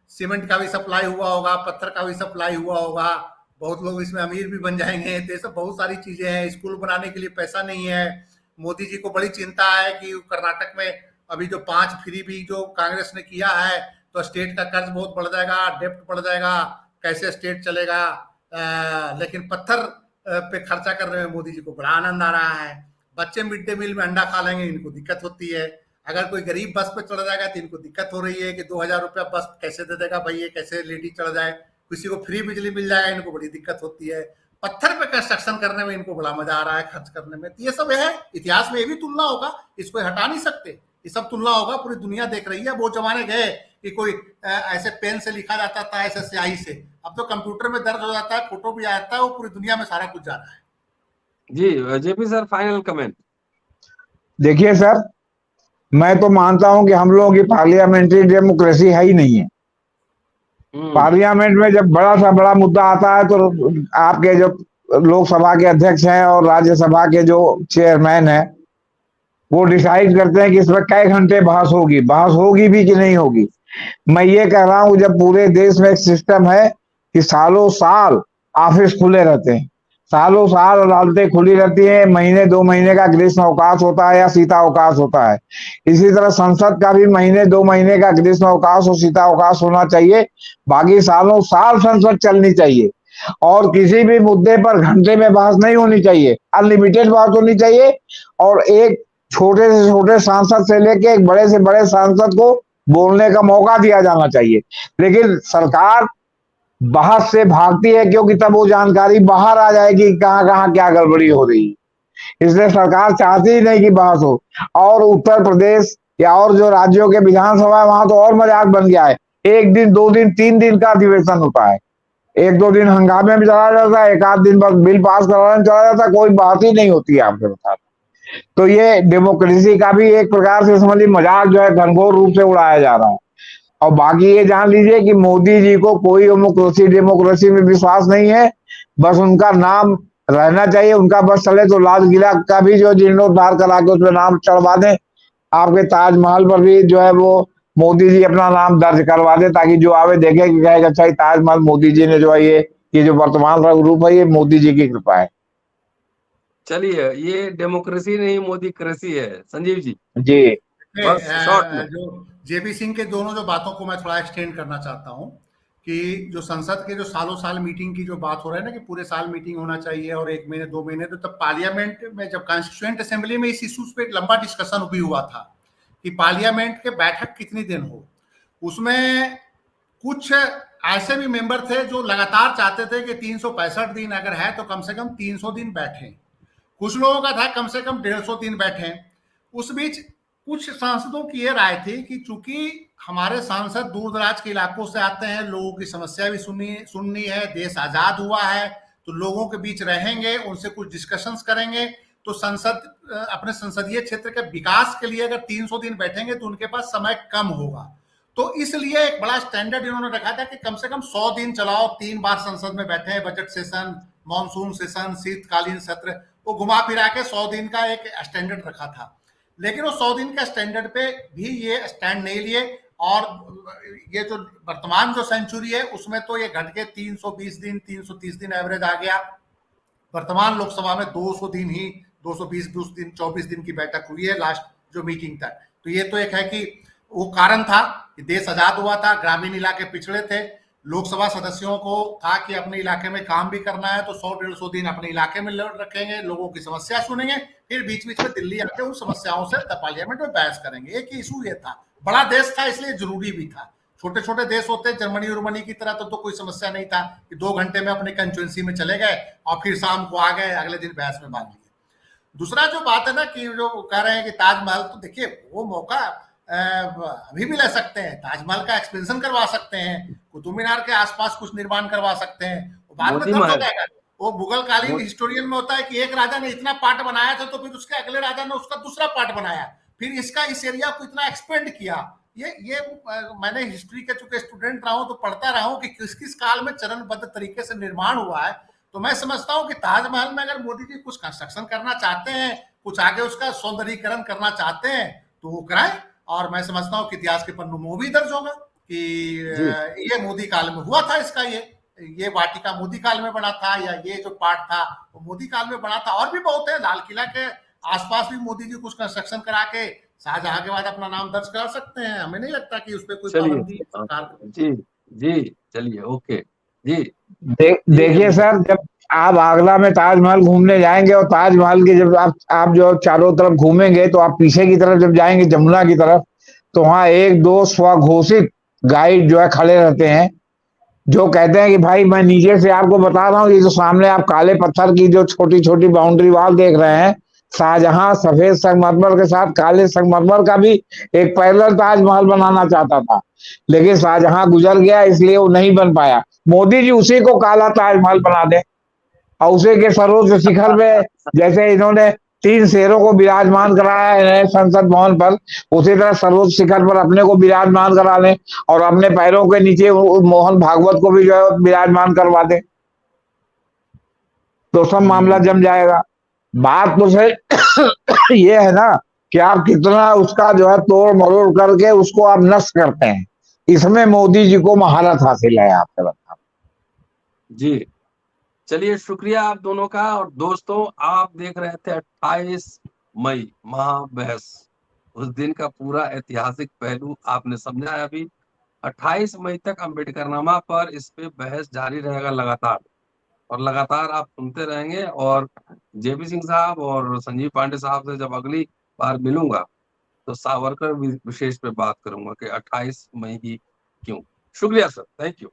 [SPEAKER 2] सीमेंट का भी सप्लाई हुआ होगा, पत्थर का भी सप्लाई हुआ होगा, बहुत लोग इसमें अमीर भी बन जाएंगे, तो ये सब बहुत सारी चीजें हैं। स्कूल बनाने के लिए पैसा नहीं है, मोदी जी को बड़ी चिंता है कि कर्नाटक में अभी जो 5 फ्री भी जो कांग्रेस ने किया है, तो स्टेट का कर्ज बहुत बढ़ जाएगा, डेप्ट बढ़ जाएगा, कैसे स्टेट चलेगा। लेकिन पत्थर पे खर्चा करने में मोदी जी को बड़ा आनंद आ रहा है। बच्चे मिड डे मील में अंडा खा लेंगे, इनको दिक्कत होती है। अगर कोई गरीब बस पे चढ़ जाएगा तो इनको दिक्कत हो रही है कि 2000 रुपया बस कैसे दे देगा भाई, ये कैसे लेडी चढ़ जाए। किसी को फ्री बिजली मिल जाएगा, इनको बड़ी दिक्कत होती है। पत्थर पे कंस्ट्रक्शन करने में इनको बड़ा मजा आ रहा है, खर्च करने में। तो ये सब है, इतिहास में ये भी तुलना होगा, इसको हटा नहीं सकते, ये सब तुलना होगा, पूरी दुनिया देख रही है। वो जमाने गए कि कोई ऐसे पेन से लिखा जाता था, ऐसे स्याही से, अब तो कंप्यूटर में दर्ज हो जाता है, फोटो भी आता है, वो पूरी दुनिया में सारा कुछ जा रहा है।
[SPEAKER 3] जी जेपी सर, फाइनल कमेंट।
[SPEAKER 1] देखिए सर, मैं तो मानता हूं कि हम लोगों की पार्लियामेंट्री डेमोक्रेसी है ही नहीं है। पार्लियामेंट में जब बड़ा सा बड़ा मुद्दा आता है तो आपके जो लोकसभा के अध्यक्ष हैं और राज्यसभा के जो चेयरमैन हैं, वो डिसाइड करते हैं कि इसमें कई घंटे बहस होगी भी कि नहीं होगी। मैं ये कह रहा हूं, जब पूरे देश में एक सिस्टम है कि सालों साल ऑफिस खुले रहते हैं, सालों साल अदालतें खुली रहती हैं, महीने 2 महीने का ग्रीष्म अवकाश होता है या शीता अवकाश होता है, इसी तरह संसद का भी महीने 2 महीने का ग्रीष्म अवकाश और शीता अवकाश होना चाहिए। बाकी सालों साल संसद चलनी चाहिए, और किसी भी मुद्दे पर घंटे में बहस नहीं होनी चाहिए, अनलिमिटेड बात होनी चाहिए। और एक छोटे से छोटे सांसद से लेके एक बड़े से बड़े सांसद को बोलने का मौका दिया जाना चाहिए। लेकिन सरकार बहस से भागती है, क्योंकि तब वो जानकारी बाहर आ जाएगी कहां कहां क्या गड़बड़ी हो रही है। इसलिए सरकार चाहती ही नहीं कि बहस हो। और उत्तर प्रदेश या और जो राज्यों के विधानसभा है, वहां तो और मजाक बन गया है, 1 दिन 2 दिन 3 दिन का अधिवेशन होता है, 1-2 दिन हंगामे में चला जाता है, 1 आध दिन बस बिल पास कराने में चला जाता है, कोई बात ही नहीं होती है आपके बता। तो ये डेमोक्रेसी का भी एक प्रकार से समझिए मजाक जो है घनघोर रूप से उड़ाया जा रहा है। और बाकी ये जान लीजिए कि मोदी जी को कोई डेमोक्रेसी में विश्वास नहीं है, बस उनका नाम रहना चाहिए, उनका बस चले तो लाल किला का भी जो जीर्णोद्धार करा के उसमें नाम चढ़वा दें, आपके ताजमहल पर भी जो है वो मोदी जी अपना नाम दर्ज करवा दे, ताकि जो आवे देखे कि कहेगा अच्छा ताजमहल मोदी जी ने जो है ये जो वर्तमान रूप है ये मोदी जी की कृपा है।
[SPEAKER 3] चलिए, ये डेमोक्रेसी नहीं मोदी क्रेसी है। संजीव जी
[SPEAKER 1] जी
[SPEAKER 3] बस शॉर्ट में।
[SPEAKER 2] जो जेपी सिंह के दोनों जो बातों को मैं थोड़ा एक्सटेंड करना चाहता हूं कि जो संसद के जो सालों साल मीटिंग की जो बात हो रहा है ना कि पूरे साल मीटिंग होना चाहिए और 1 महीने 2 महीने, तो तब पार्लियामेंट में जब कॉन्स्टिट्यूएंट असेंबली में इस इशूज पे एक लंबा डिस्कशन भी हुआ था कि पार्लियामेंट के बैठक कितनी दिन हो। उसमें कुछ ऐसे भी मेंबर थे जो लगातार चाहते थे कि 365 दिन अगर है तो कम से कम 300 दिन बैठे। कुछ लोगों का था कम से कम 150 दिन बैठे। उस बीच कुछ सांसदों की ये राय थी कि चूंकि हमारे सांसद दूर दराज के इलाकों से आते हैं, लोगों की समस्या भी सुननी है, देश आजाद हुआ है तो लोगों के बीच रहेंगे, उनसे कुछ डिस्कशंस करेंगे, तो संसद अपने संसदीय क्षेत्र के विकास के लिए अगर 300 दिन बैठेंगे तो उनके पास समय कम होगा। तो इसलिए एक बड़ा स्टैंडर्ड इन्होंने रखा था कि कम से कम 100 दिन चलाओ, 3 बार संसद में बैठे हैं, बजट सेशन, मानसून सेशन, शीतकालीन सत्र, वो घुमा फिरा के 100 दिन का एक स्टैंडर्ड रखा था। लेकिन वो 100 दिन के स्टैंडर्ड पे भी ये स्टैंड नहीं लिए, और ये जो वर्तमान जो सेंचुरी है उसमें तो ये घट के 320 दिन 330 दिन एवरेज आ गया। वर्तमान लोकसभा में 200 दिन ही 220 दिन 24 दिन की बैठक हुई है लास्ट जो मीटिंग तक। तो ये तो एक है कि वो कारण था कि देश आजाद हुआ था, ग्रामीण इलाके पिछड़े थे, लोकसभा सदस्यों को था कि अपने इलाके में काम भी करना है तो 100-150 दिन अपने इलाके में रखेंगे, लोगों की समस्या सुनेंगे, फिर बीच बीच में दिल्ली आके उन समस्याओं से पार्लियामेंट में बहस करेंगे। एक इशू ये था, बड़ा देश था इसलिए जरूरी भी था। छोटे छोटे देश होते जर्मनी उर्मनी की तरह तो कोई समस्या नहीं था कि 2 घंटे में अपने कंस्टिट्यूंसी में चले गए और फिर शाम को आ गए, अगले दिन बहस में भाग लिए। दूसरा जो बात है ना कि जो कह रहे हैं कि ताजमहल, तो देखिए वो मौका अभी भी ले सकते हैं, ताजमहल का एक्सपेंशन करवा सकते हैं, कुतुब मीनार के आसपास कुछ निर्माण करवा सकते हैं, वो बाद में ध्वस्त हो जाएगा। वो मुगल कालीन हिस्टोरियन में होता है कि एक राजा ने इतना पार्ट बनाया था तो फिर उसके अगले राजा ने उसका दूसरा पार्ट बनाया, फिर इसका इस एरिया को इतना एक्सपेंड किया। ये मैंने हिस्ट्री के चूंकि स्टूडेंट रहा हूं तो पढ़ता रहा हूं कि किस किस काल में चरणबद्ध तरीके से निर्माण हुआ है। तो मैं समझता हूं कि ताजमहल में अगर मोदी जी कुछ कंस्ट्रक्शन करना चाहते हैं, कुछ आगे उसका सौंदर्यीकरण करना चाहते हैं तो वो कराएं, और मैं समझता हूं कि इतिहास के पन्नों में भी दर्ज होगा कि ये मोदी काल में हुआ था, इसका ये वाटिका मोदी काल में बना था, या ये जो पार्ट था वो मोदी काल में बना था। और भी बहुत है, लाल किला के आसपास भी मोदी जी कुछ कंस्ट्रक्शन करा के शाहजहां के बाद अपना नाम दर्ज करा सकते हैं। हमें नहीं लगता कि उस पर कोई पाबंदी सरकार।
[SPEAKER 3] जी जी चलिए, ओके जी।
[SPEAKER 1] देखिए सर, जब आप आगरा में ताजमहल घूमने जाएंगे और ताजमहल की जब आप जो चारों तरफ घूमेंगे तो आप पीछे की तरफ जब जाएंगे जमुना की तरफ, तो वहां 1-2 स्वघोषित गाइड जो है खड़े रहते हैं, जो कहते हैं कि भाई मैं नीचे से आपको बता रहा हूँ, ये जो सामने आप काले पत्थर की जो छोटी छोटी बाउंड्री वॉल देख रहे हैं, शाहजहां सफेद संगमरमर के साथ काले संगमरमर का भी एक पैरेलल ताजमहल बनाना चाहता था, लेकिन शाहजहां गुजर गया इसलिए वो नहीं बन पाया। मोदी जी उसी को काला ताजमहल बना दे और उसी के सर्वोच्च शिखर में, जैसे इन्होंने 3 शेरों को विराजमान कराया है संसद भवन पर, उसी तरह सर्वोच्च शिखर पर अपने को विराजमान करा लें और अपने पैरों के नीचे मोहन भागवत को भी जो है विराजमान करवा दें, तो सब मामला जम जाएगा। बात तो सही ये है ना कि आप कितना उसका जो है तोड़ मरोड़ करके उसको आप नष्ट करते हैं, इसमें मोदी जी को महारत हासिल है, आपसे बता।
[SPEAKER 3] जी चलिए, शुक्रिया आप दोनों का। और दोस्तों, आप देख रहे थे 28 मई महाबहस, उस दिन का पूरा ऐतिहासिक पहलू आपने समझा है। अभी 28 मई तक अम्बेडकरनामा पर इस पे बहस जारी रहेगा लगातार, और लगातार आप सुनते रहेंगे। और जेपी सिंह साहब और संजीव पांडे साहब से जब अगली बार मिलूंगा तो सावरकर विशेष पे बात करूंगा कि 28 मई की क्यों। शुक्रिया सर, थैंक यू।